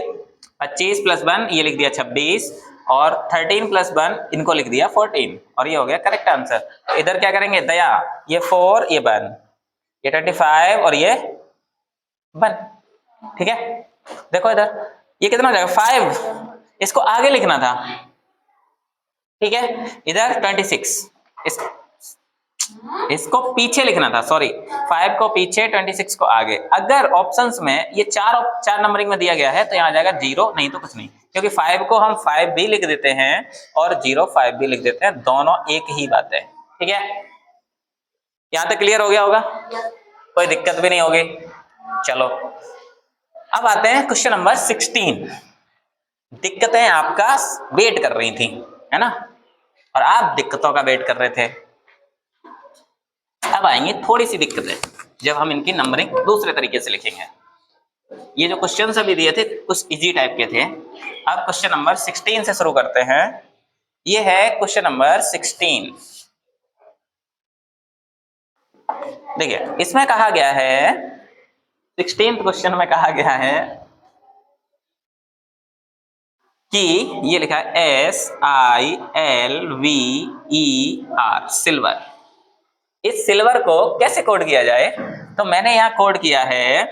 25 प्लस 1 ये लिख दिया 26, और 13 प्लस 1 इनको लिख दिया 14, और ये हो गया करेक्ट आंसर। तो इधर क्या करेंगे दया, ये 4 ये 1, ये 25 और ये 1। ठीक है, देखो इधर ये कितना हो जाएगा 5, इसको आगे लिखना था। ठीक है, इधर 26, इसको पीछे लिखना था, सॉरी 5 को पीछे 26 को आगे। अगर ऑप्शंस में ये चार नंबरिंग में दिया गया है तो यहाँ आ जाएगा 0, नहीं तो कुछ नहीं, क्योंकि 5 को हम 5 भी लिख देते हैं और 0 5 भी लिख देते हैं, दोनों एक ही बात है। ठीक है, यहाँ तक क्लियर हो गया होगा, कोई दिक्कत भी नहीं होगी। चलो अब आते हैं क्वेश्चन नंबर 16। दिक्कतें आपका वेट कर रही थी, है ना, और आप दिक्कतों का वेट कर रहे थे। अब आएंगे थोड़ी सी दिक्कतें, जब हम इनकी नंबरिंग दूसरे तरीके से लिखेंगे। ये जो क्वेश्चन अभी दिए थे कुछ इजी टाइप के थे। अब क्वेश्चन नंबर 16 से शुरू करते हैं। ये है क्वेश्चन नंबर 16। देखिए इसमें कहा गया है, 16th क्वेश्चन में कहा गया है कि ये लिखा है SILVER, सिल्वर। इस सिल्वर को कैसे कोड किया जाए? तो मैंने यहां कोड किया है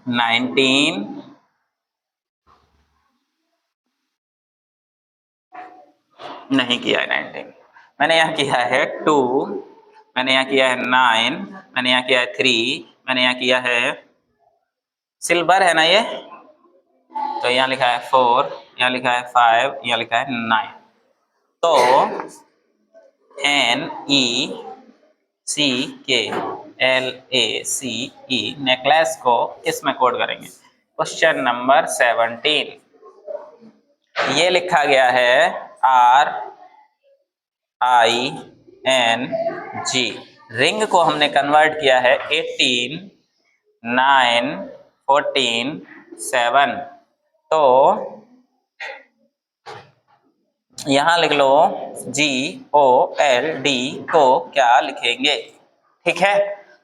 19, नहीं किया है 19, मैंने यहाँ किया है 2, मैंने यहाँ किया है 9, मैंने यहाँ किया है 3, मैंने यहाँ किया है सिल्वर है ना ये, तो यहाँ लिखा है 4, यहाँ लिखा है 5, यहाँ लिखा है 9। तो NECKLACE नेकलेस को इसमें कोड करेंगे। क्वेश्चन नंबर 17, ये लिखा गया है RING। रिंग को हमने कन्वर्ट किया है 18 9 14 7। तो यहां लिख लो GOLD को क्या लिखेंगे? ठीक है,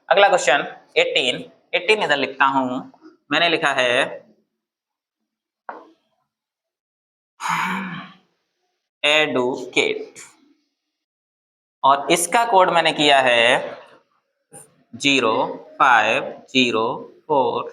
अगला क्वेश्चन 18 इधर लिखता हूं, मैंने लिखा है एडुकेट, और इसका कोड मैंने किया है 0504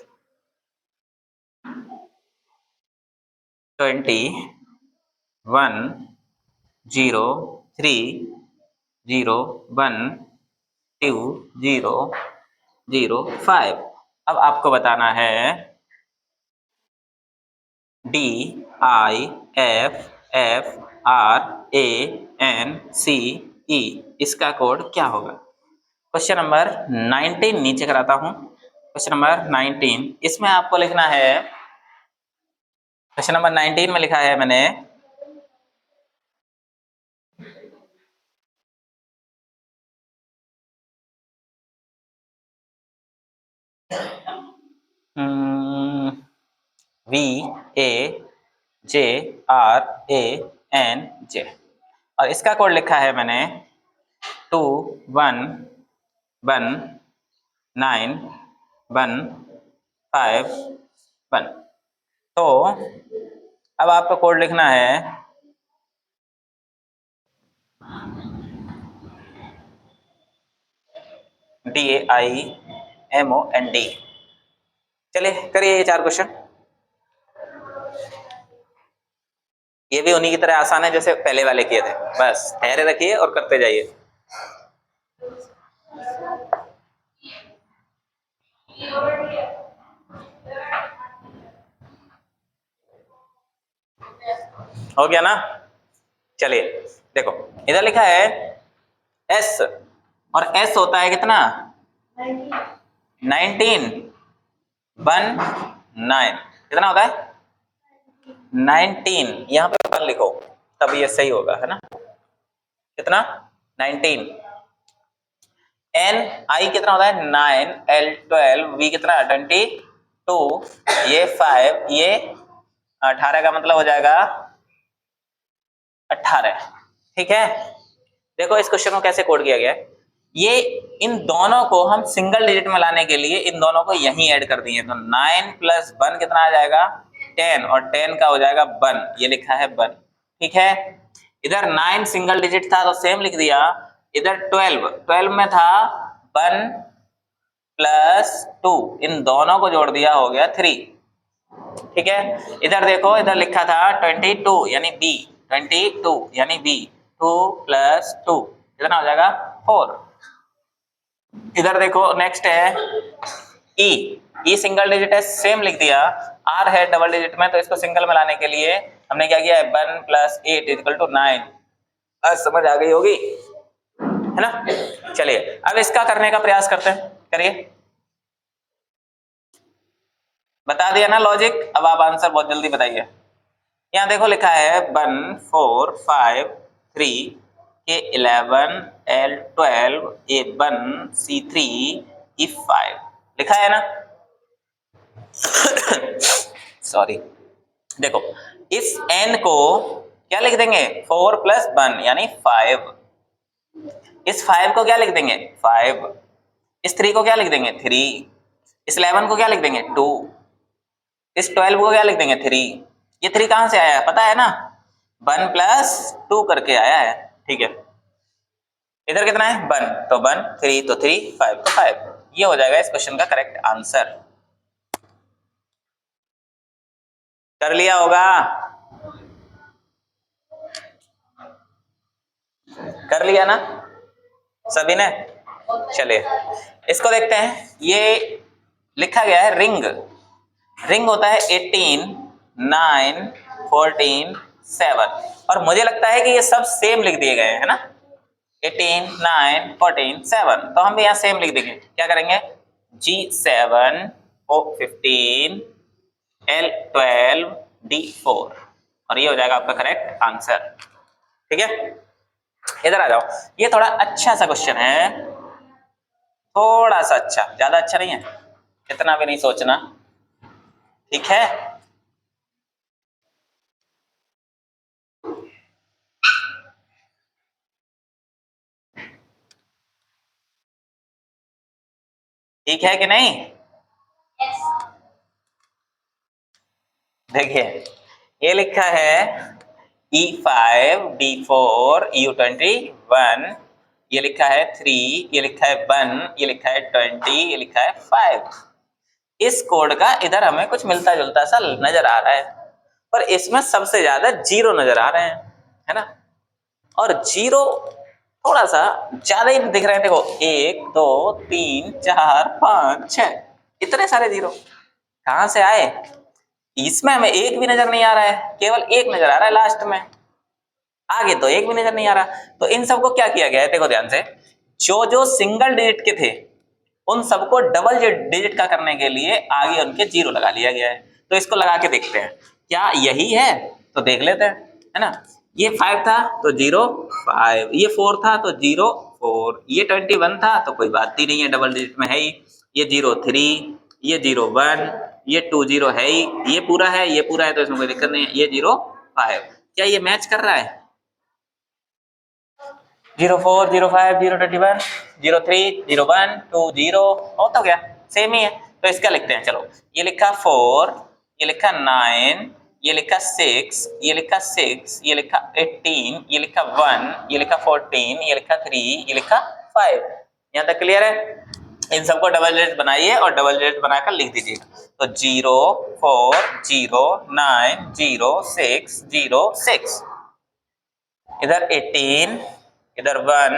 2103012005। अब आपको बताना है DIFFRANCE, इसका कोड क्या होगा? क्वेश्चन नंबर 19 नीचे कराता हूं। क्वेश्चन नंबर 19, इसमें आपको लिखना है, क्वेश्चन नंबर 19 में लिखा है मैंने VAJRANJ, और इसका कोड लिखा है मैंने 211911। 5 1। तो अब आपको कोड लिखना है DAIMOND। चलिए करिए ये 4 क्वेश्चन। ये भी उन्हीं की तरह आसान है जैसे पहले वाले किए थे, बस ठहरे रखिए और करते जाइए। हो गया ना? चलिए देखो, इधर लिखा है S, और S होता है कितना? 19 1 9। कितना होता है? 19। यहाँ पे 1 लिखो तब ये सही होगा, है ना? कितना? 19। N I कितना होता है? 9 L 12 V कितना? 22 ये 5 ये 18 का मतलब हो जाएगा 18। ठीक है, देखो इस क्वेश्चन को कैसे कोड किया गया है। ये इन दोनों को हम सिंगल डिजिट में लाने के लिए इन दोनों को यहीं ऐड कर दिए, तो 9 प्लस 1 कितना आ जाएगा? 10, और 10 का हो जाएगा 1, ये लिखा है 1। ठीक है, इधर 9 सिंगल डिजिट था तो सेम लिख दिया। इधर 12 में था 1 प्लस 2, इन दोनों को जोड़ दिया, हो गया 3। ठीक है, इधर देखो, इधर लिखा था 22 यानी बी, 22 यानी बी, 2 प्लस 2 कितना हो जाएगा? 4। इधर देखो नेक्स्ट है ई सिंगल डिजिट है, सेम लिख दिया। आर है डबल डिजिट में, तो इसको सिंगल में लाने के लिए हमने क्या किया है? 1 प्लस 8 इक्वल टू 9। बस समझ आ गई होगी, है ना? चलिए अब इसका करने का प्रयास करते हैं, करिए। बता दिया ना लॉजिक, अब आप आंसर बहुत जल्दी बताइए। यहाँ देखो लिखा है 1 4 5 3 के 11 L 12 A 1 C 3 E 5 लिखा है ना? सॉरी, देखो इस n को क्या लिख देंगे? 4 प्लस 1 यानी 5। इस 5 को क्या लिख देंगे? 5। इस 3 को क्या लिख देंगे? 3। इस 11 को क्या लिख देंगे? 2। इस 12 को क्या लिख देंगे? 3। ये 3 कहां से आया है पता है ना? 1 प्लस 2 करके आया है। ठीक है, इधर कितना है? 1, तो 1, 3 तो 3, 5 तो 5। ये हो जाएगा इस क्वेश्चन का करेक्ट आंसर। कर लिया होगा? कर लिया ना सभी ने? चलिए इसको देखते हैं। ये लिखा गया है रिंग। रिंग होता है 18 9 14 7, और मुझे लगता है कि ये सब सेम लिख दिए गए हैं, है ना? 18 9 14 7, तो हम भी यहाँ सेम लिख देंगे। क्या करेंगे? G7 O 15 L 12 D 4, और ये हो जाएगा आपका करेक्ट आंसर। ठीक है, इधर आ जाओ। ये थोड़ा अच्छा सा क्वेश्चन है, थोड़ा सा अच्छा, ज्यादा अच्छा नहीं है, इतना भी नहीं सोचना। ठीक है, ठीक है कि नहीं? देखिए ये लिखा है E5 D4 U21, ये लिखा है 3, ये लिखा है 1, ये लिखा है 20, ये लिखा है 5। इस कोड का इधर हमें कुछ मिलता जुलता सा नजर आ रहा है, पर इसमें सबसे ज्यादा जीरो नजर आ रहे हैं, है ना? और जीरो थोड़ा सा ज्यादा ही दिख रहे हैं। देखो 1 2 3 4 5 6, इतने सारे जीरो कहां से आए? इसमें हमें एक भी नजर नहीं आ रहा है, केवल एक नजर आ रहा है लास्ट में, आगे तो एक भी नजर नहीं आ रहा। तो इन सबको क्या किया गया है? देखो ध्यान से, जो जो सिंगल डिजिट के थे उन सबको डबल डिजिट का करने के लिए आगे उनके जीरो लगा लिया गया है। तो इसको लगा के देखते हैं क्या यही है, तो देख लेते हैं, है ना? ये 5 था तो 0 5, ये 4 था तो 0 4, ये 21 था तो कोई बात ही नहीं है, डबल डिजिट में है ही। ये 0 3, ये 0 1, ये 2 0 है ही, ये पूरा है, ये पूरा है, तो इसमें कोई दिक्कत नहीं है। ये 0 5, क्या ये मैच कर रहा है? 04 05 021 03 01 20 हो तो गया, सेम ही है। तो इसका लिखते हैं। चलो, ये लिखा 4, ये लिखा 9, ये लिखा 6, ये लिखा 6, ये लिखा 18, ये लिखा 1, ये लिखा 14, ये लिखा 3, ये लिखा 5। यहाँ तक क्लियर है? इन सबको डबल डिजिट बनाइए और डबल डिजिट बनाकर लिख दीजिएगा। तो 0 4 0 9 0 6 0 6, इधर 18, इधर 1,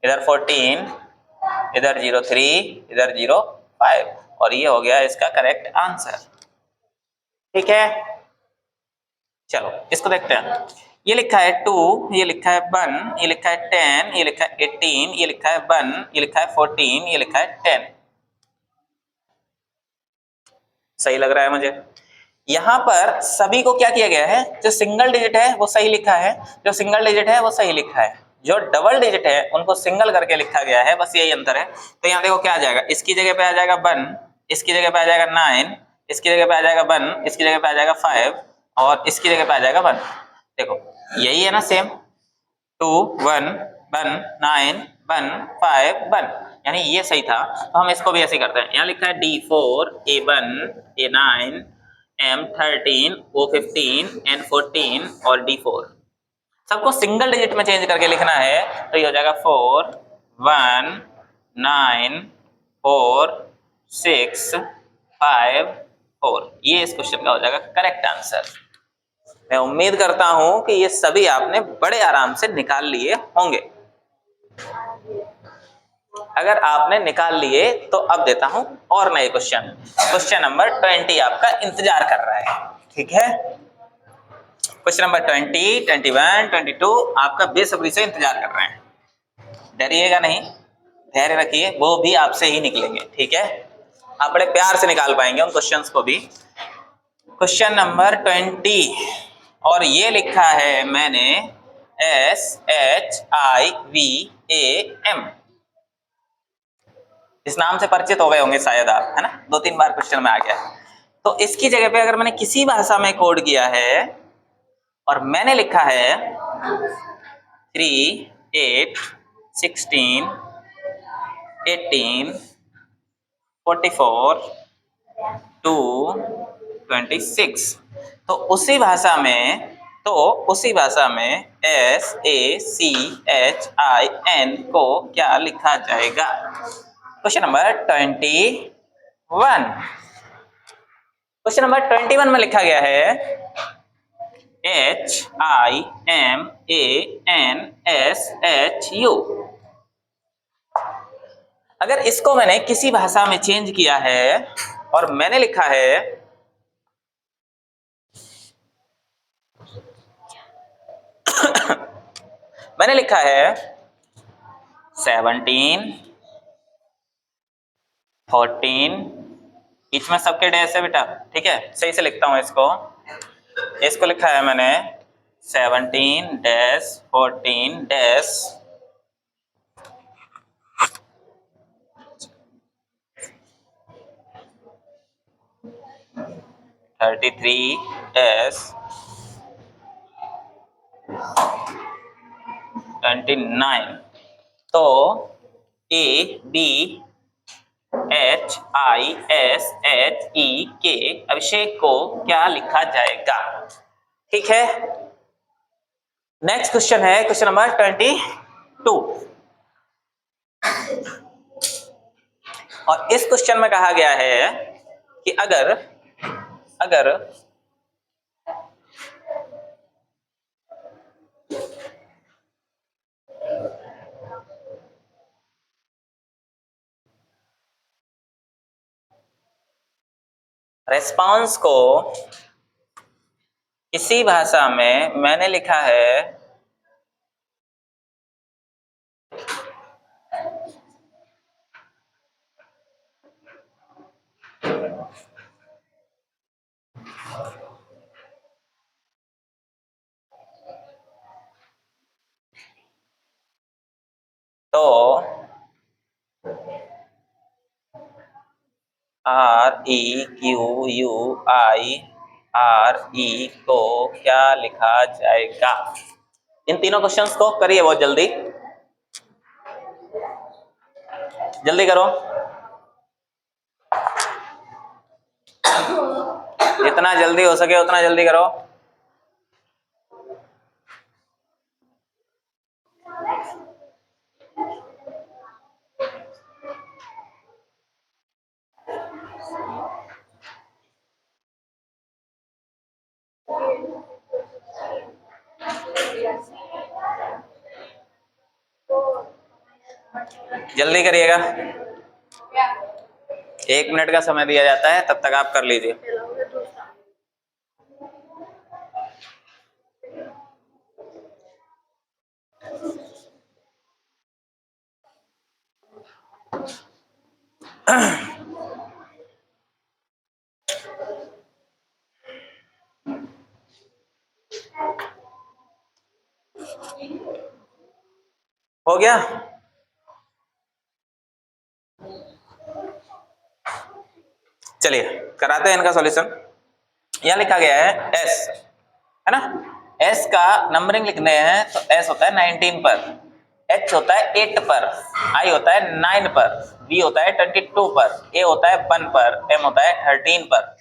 इधर 14, इधर 03, इधर 05, और ये हो गया इसका करेक्ट आंसर। ठीक है, चलो इसको देखते हैं। ये लिखा है 2, ये लिखा है 1, ये लिखा है 10, ये लिखा है 18, ये लिखा है 1, ये लिखा है 14, ये लिखा है 10। सही लग रहा है मुझे। यहाँ पर सभी को क्या किया गया है, जो सिंगल डिजिट है वो सही लिखा है, जो सिंगल डिजिट है वो सही लिखा है, जो डबल डिजिट है उनको सिंगल करके लिखा गया है, बस यही अंतर है। तो यहाँ देखो क्या आ जाएगा, इसकी जगह पे आ जाएगा 1, इसकी जगह पे आ जाएगा 9, इसकी जगह पे आ जाएगा 1, इसकी जगह पे आ जाएगा 5, और इसकी जगह पे आ जाएगा 1। देखो यही है ना, सेम 2 1 1 9 1 5 1, यानी ये सही था। तो हम इसको भी ऐसे करते हैं। यहाँ लिखा है D4 A1 A9 M13 O15 N14 और D4, सबको सिंगल डिजिट में चेंज करके लिखना है। तो ये हो जाएगा 4 1 9 4 6 5 4, ये इस क्वेश्चन का हो जाएगा करेक्ट आंसर। मैं उम्मीद करता हूं कि ये सभी आपने बड़े आराम से निकाल लिए होंगे। अगर आपने निकाल लिए तो अब देता हूं और नए क्वेश्चन। क्वेश्चन नंबर 20 आपका इंतजार कर रहा है। ठीक है, क्वेश्चन नंबर 20, 21, 22 आपका बेसब्री से इंतजार कर रहे हैं। डरिएगा नहीं, धैर्य रखिए, वो भी आपसे ही निकलेंगे। ठीक है, आप बड़े प्यार से निकाल पाएंगे उन क्वेश्चंस को भी। क्वेश्चन नंबर 20, और ये लिखा है मैंने SHIVAM। इस नाम से परिचित हो गए होंगे शायद आप, है ना, 2-3 बार क्वेश्चन में आ गया। तो इसकी जगह पे अगर मैंने किसी भाषा में कोड किया है और मैंने लिखा है 3 8 16 18 44 2 26, तो उसी भाषा में SACHIN को क्या लिखा जाएगा? Question number 21। क्वेश्चन नंबर 21 में लिखा गया है HIMANSHU। अगर इसको मैंने किसी भाषा में चेंज किया है और मैंने लिखा है मैंने लिखा है 17 14, बीच में सबके डैश है बेटा। ठीक है, सही से लिखता हूं इसको लिखा है मैंने 17 डैश 14 डैश 33 डैश 29। तो ABHISHE अभिषेक को क्या लिखा जाएगा? ठीक है, नेक्स्ट क्वेश्चन है क्वेश्चन नंबर 22, और इस क्वेश्चन में कहा गया है कि अगर रेस्पॉन्स को किसी भाषा में मैंने लिखा है तो REQUIRE को क्या लिखा जाएगा? इन तीनों क्वेश्चंस को करिए बहुत जल्दी, जल्दी करो। जितना जल्दी हो सके उतना जल्दी करो। जल्दी करिएगा, 1 मिनट का समय दिया जाता है, तब तक आप कर लीजिए। हो गया? चलिए कराते हैं इनका सॉल्यूशन। यहां लिखा गया है एस, है ना। एस का नंबरिंग लिखने हैं तो एस होता है 19 पर, एच होता है 8 पर, आई होता है 9 पर, बी होता है 22 पर, ए होता है 1 पर, एम होता है 13 पर।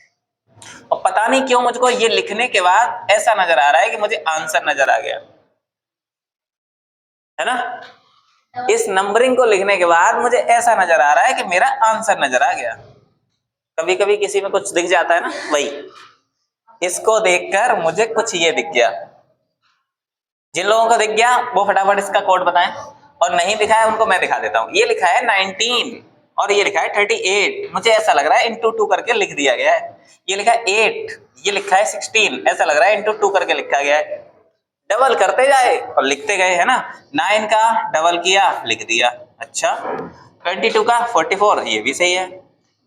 और पता नहीं क्यों मुझको ये लिखने के बाद ऐसा नजर आ रहा है कि मुझे आंसर नजर आ गया, है ना। इस नंबरिंग को लिखने के बाद मुझे ऐसा नजर आ रहा है कि मेरा आंसर नजर आ गया। कभी कभी किसी में कुछ दिख जाता है ना, वही इसको देखकर मुझे कुछ ये दिख गया। जिन लोगों को दिख गया वो फटाफट इसका कोड बताएं, और नहीं दिखा है उनको मैं दिखा देता हूं। ये लिखा है 19 और ये लिखा है 38, मुझे ऐसा लग रहा है इंटू 2 करके लिख दिया गया है। ये लिखा है 8, ये लिखा है 16, ऐसा लग रहा है इंटू 2 करके लिखा गया है। डबल करते जाए और लिखते गए, है ना। 9 का डबल किया, लिख दिया। अच्छा, 22 का 44, ये भी सही है।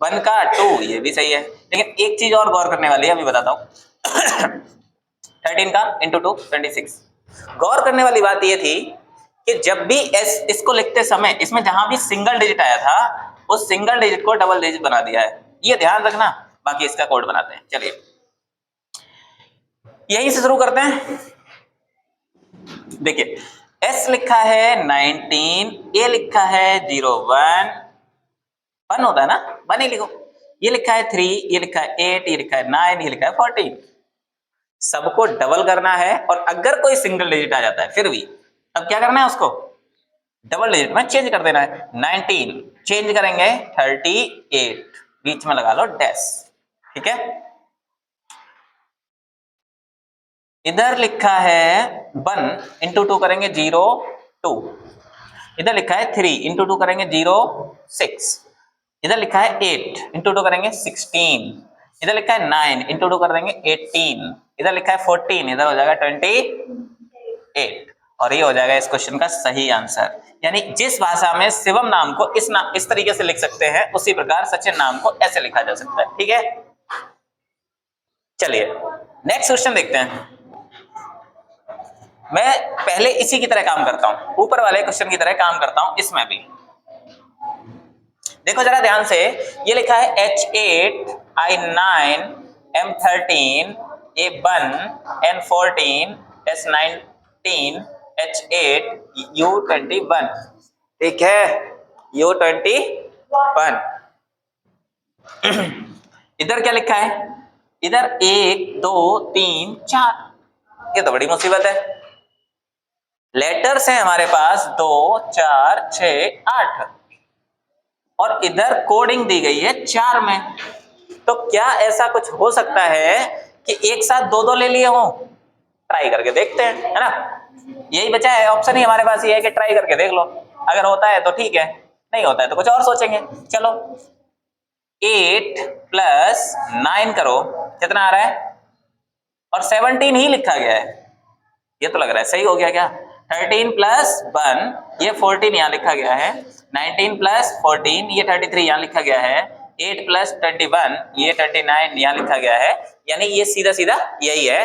1 का 2, ये भी सही है। लेकिन एक चीज और गौर करने वाली है, अभी बताता हूं। 13 का इंटू 2 26। गौर करने वाली बात ये थी कि जब भी एस इसको लिखते समय इसमें जहां भी सिंगल डिजिट आया था उस सिंगल डिजिट को डबल डिजिट बना दिया है, ये ध्यान रखना। बाकी इसका कोड बनाते हैं। चलिए यहीं से शुरू करते हैं। देखिए एस लिखा है 19, ए लिखा है 01, 1 होता है ना, 1 ही लिखो। ये लिखा है 3, ये लिखा है 8, ये लिखा है 9, ये लिखा है 14। सबको डबल करना है, और अगर कोई सिंगल डिजिट आ जाता है फिर भी, अब क्या करना है, उसको डबल डिजिट में चेंज कर देना है। 19 चेंज करेंगे 38, बीच में लगा लो डैश, ठीक है। इधर लिखा है 1 इंटू 2 करेंगे 0 2, इधर लिखा है 3 इंटू 2 करेंगे 0 6, इधर लिखा है 8 इंटू 2 करेंगे 16, इधर लिखा है 9 इंटू 2 कर देंगे 18, इधर लिखा है 14, इधर हो जाएगा 28, और ये हो जाएगा इस क्वेश्चन का सही आंसर। यानी जिस भाषा में शिवम नाम को इस तरीके से लिख सकते हैं, उसी प्रकार सचिन नाम को ऐसे लिखा जा सकता है, ठीक है। चलिए नेक्स्ट क्वेश्चन देखते हैं। मैं पहले इसी की तरह काम करता हूं, ऊपर वाले क्वेश्चन की तरह काम करता हूं इसमें भी। देखो जरा ध्यान से, ये लिखा है H8 I9 M13 A1 N14 S19 H8 U21, ठीक है, U21। इधर क्या लिखा है, इधर 1 2 3 4, ये तो बड़ी मुसीबत है। लेटर्स हैं हमारे पास 2 4 6 8, और इधर कोडिंग दी गई है 4 में। तो क्या ऐसा कुछ हो सकता है कि एक साथ दो दो ले लिए हों? ट्राई करके देखते हैं, है ना। यही बचा है, ऑप्शन ही हमारे पास ये है कि ट्राई करके देख लो। अगर होता है तो ठीक है, नहीं होता है तो कुछ और सोचेंगे। चलो 8 प्लस 9 करो, कितना आ रहा है, और 17 ही लिखा गया है, ये तो लग रहा है सही हो गया क्या। 13 प्लस 1, ये 14 यहाँ लिखा गया है। 19 प्लस 14, ये 33 यहाँ लिखा गया है। 8 प्लस 21, ये 39 यहाँ लिखा गया है। यानी ये सीधा सीधा यही है,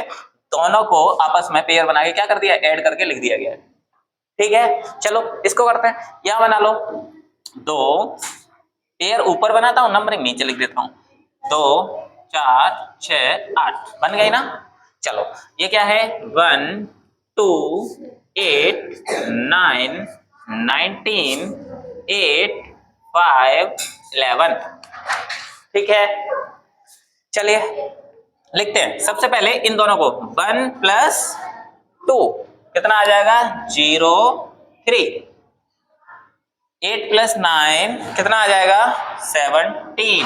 दोनों को आपस में पेयर बना के क्या कर दिया, ऐड करके लिख दिया गया है, ठीक है। चलो इसको करते हैं, यहाँ बना लो 2 पेयर ऊपर बनाता हूँ, नंबरिंग नीचे लिख देता हूँ। 2 4 6 8 बन गई ना। चलो ये क्या है, 1 2 8 9 19 8 5 11, ठीक है। चलिए लिखते हैं सबसे पहले इन दोनों को 1 प्लस 2 कितना आ जाएगा 0 3। 8 प्लस 9 कितना आ जाएगा 17।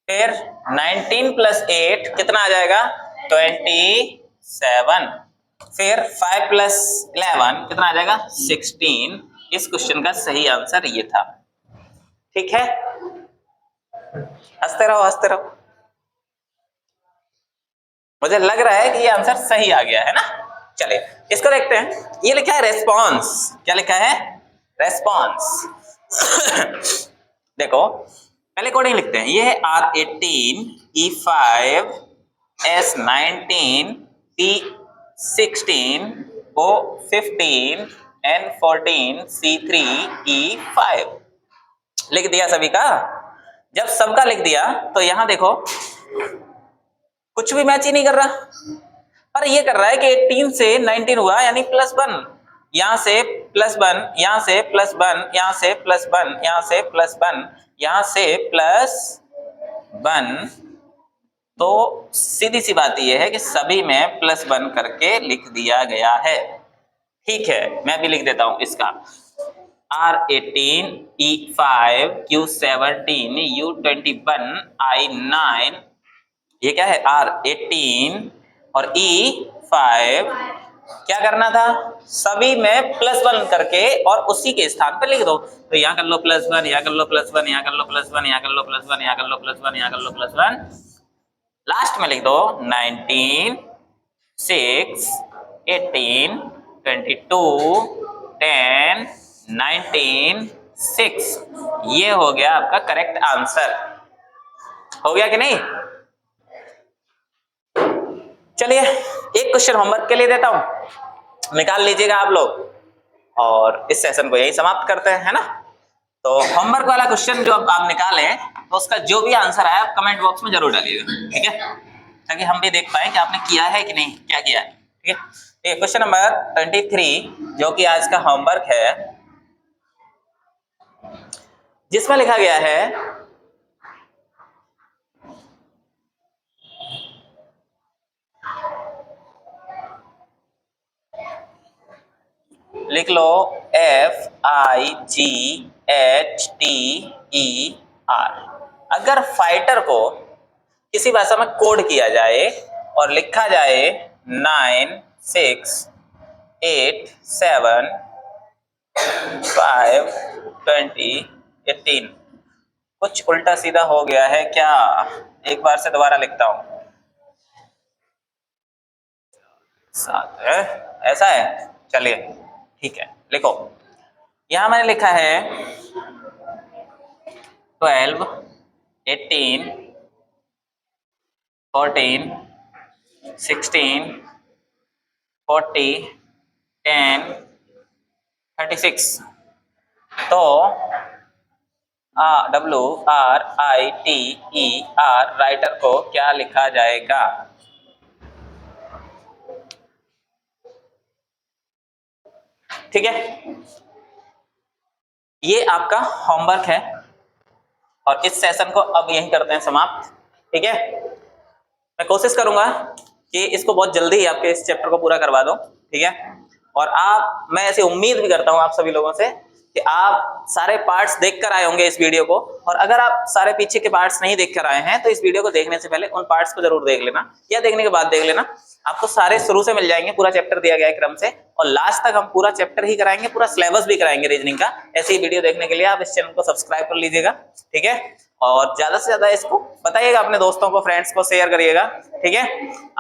फिर 19 प्लस 8 कितना आ जाएगा 27। फिर 5 प्लस 11 कितना आ जाएगा 16। इस क्वेश्चन का सही आंसर ये था। ठीक है, हंसते रहो हंसते रहो। मुझे लग रहा है कि ये आंसर सही आ गया है ना। चलिए इसको देखते हैं। ये लिखा है रेस्पॉन्स। क्या लिखा है रेस्पॉन्स। देखो पहले कोडिंग लिखते हैं। ये है R18 E5 S19 T16 O15 N14 C3 E5 लिख दिया सभी का। जब सबका लिख दिया तो यहां देखो कुछ भी मैच ही नहीं कर रहा, पर ये कर रहा है कि 18 से 19 हुआ यानी +1, यहां से +1, यहां से +1, यहां से +1, यहां से +1, यहां से +1। तो सीधी सी बात यह है कि सभी में +1 करके लिख दिया गया है। ठीक है, मैं भी लिख देता हूं इसका। R18 E5 Q17 U21 I9। ये क्या है R18 और E5। क्या करना था सभी में +1 करके और उसी के स्थान पर लिख दो। तो यहाँ कर लो +1, यहाँ कर लो +1, यहाँ कर लो +1, यहाँ कर लो +1, यहाँ कर लो +1, यहाँ कर लो +1। लास्ट में लिख दो 19 6 18 22 10 19 6। ये हो गया आपका करेक्ट आंसर। हो गया कि नहीं। चलिए एक क्वेश्चन होमवर्क के लिए देता हूं, निकाल लीजिएगा आप लोग और इस सेशन को यही समाप्त करते हैं, है ना। तो होमवर्क वाला क्वेश्चन जो आप निकालें तो उसका जो भी आंसर आया आप कमेंट बॉक्स में जरूर डालिएगा, ठीक है, ताकि हम भी देख पाए कि आपने किया है कि नहीं, क्या किया है। ठीक है, क्वेश्चन नंबर 23 जो कि आज का होमवर्क है, जिसमें लिखा गया है लिख लो FIGHTER। अगर फाइटर को किसी भाषा में कोड किया जाए और लिखा जाए 9 6 8 7 5 20 18। कुछ उल्टा सीधा हो गया है क्या। एक बार से दोबारा लिखता हूं। 7 है, ऐसा है। चलिए ठीक है, लिखो। यहां मैंने लिखा है 12 18 14 16 40 10 36। तो WRITER राइटर को क्या लिखा जाएगा। ठीक है, ये आपका होमवर्क है और इस सेशन को अब यहीं करते हैं समाप्त। ठीक है, मैं कोशिश करूंगा कि इसको बहुत जल्दी ही आपके इस चैप्टर को पूरा करवा दूं। ठीक है, और मैं ऐसी उम्मीद भी करता हूं आप सभी लोगों से कि आप सारे पार्ट्स देख कर आए होंगे इस वीडियो को, और अगर आप सारे पीछे के पार्ट्स नहीं देख कर आए हैं तो इस वीडियो को देखने से पहले उन पार्ट्स को जरूर देख लेना, या देखने के बाद देख लेना। आपको सारे शुरू से मिल जाएंगे, पूरा चैप्टर दिया गया है क्रम से, और लास्ट तक हम पूरा चैप्टर ही कराएंगे, पूरा सिलेबस भी कराएंगे रीजनिंग का। ऐसी ही वीडियो देखने के लिए आप इस चैनल को सब्सक्राइब कर लीजिएगा। ठीक है, और ज्यादा से ज्यादा इसको बताइएगा अपने दोस्तों को, फ्रेंड्स को शेयर करिएगा। ठीक है,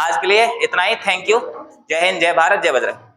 आज के लिए इतना ही। Thank you. जय हिंद, जय भारत, जय बजरंग।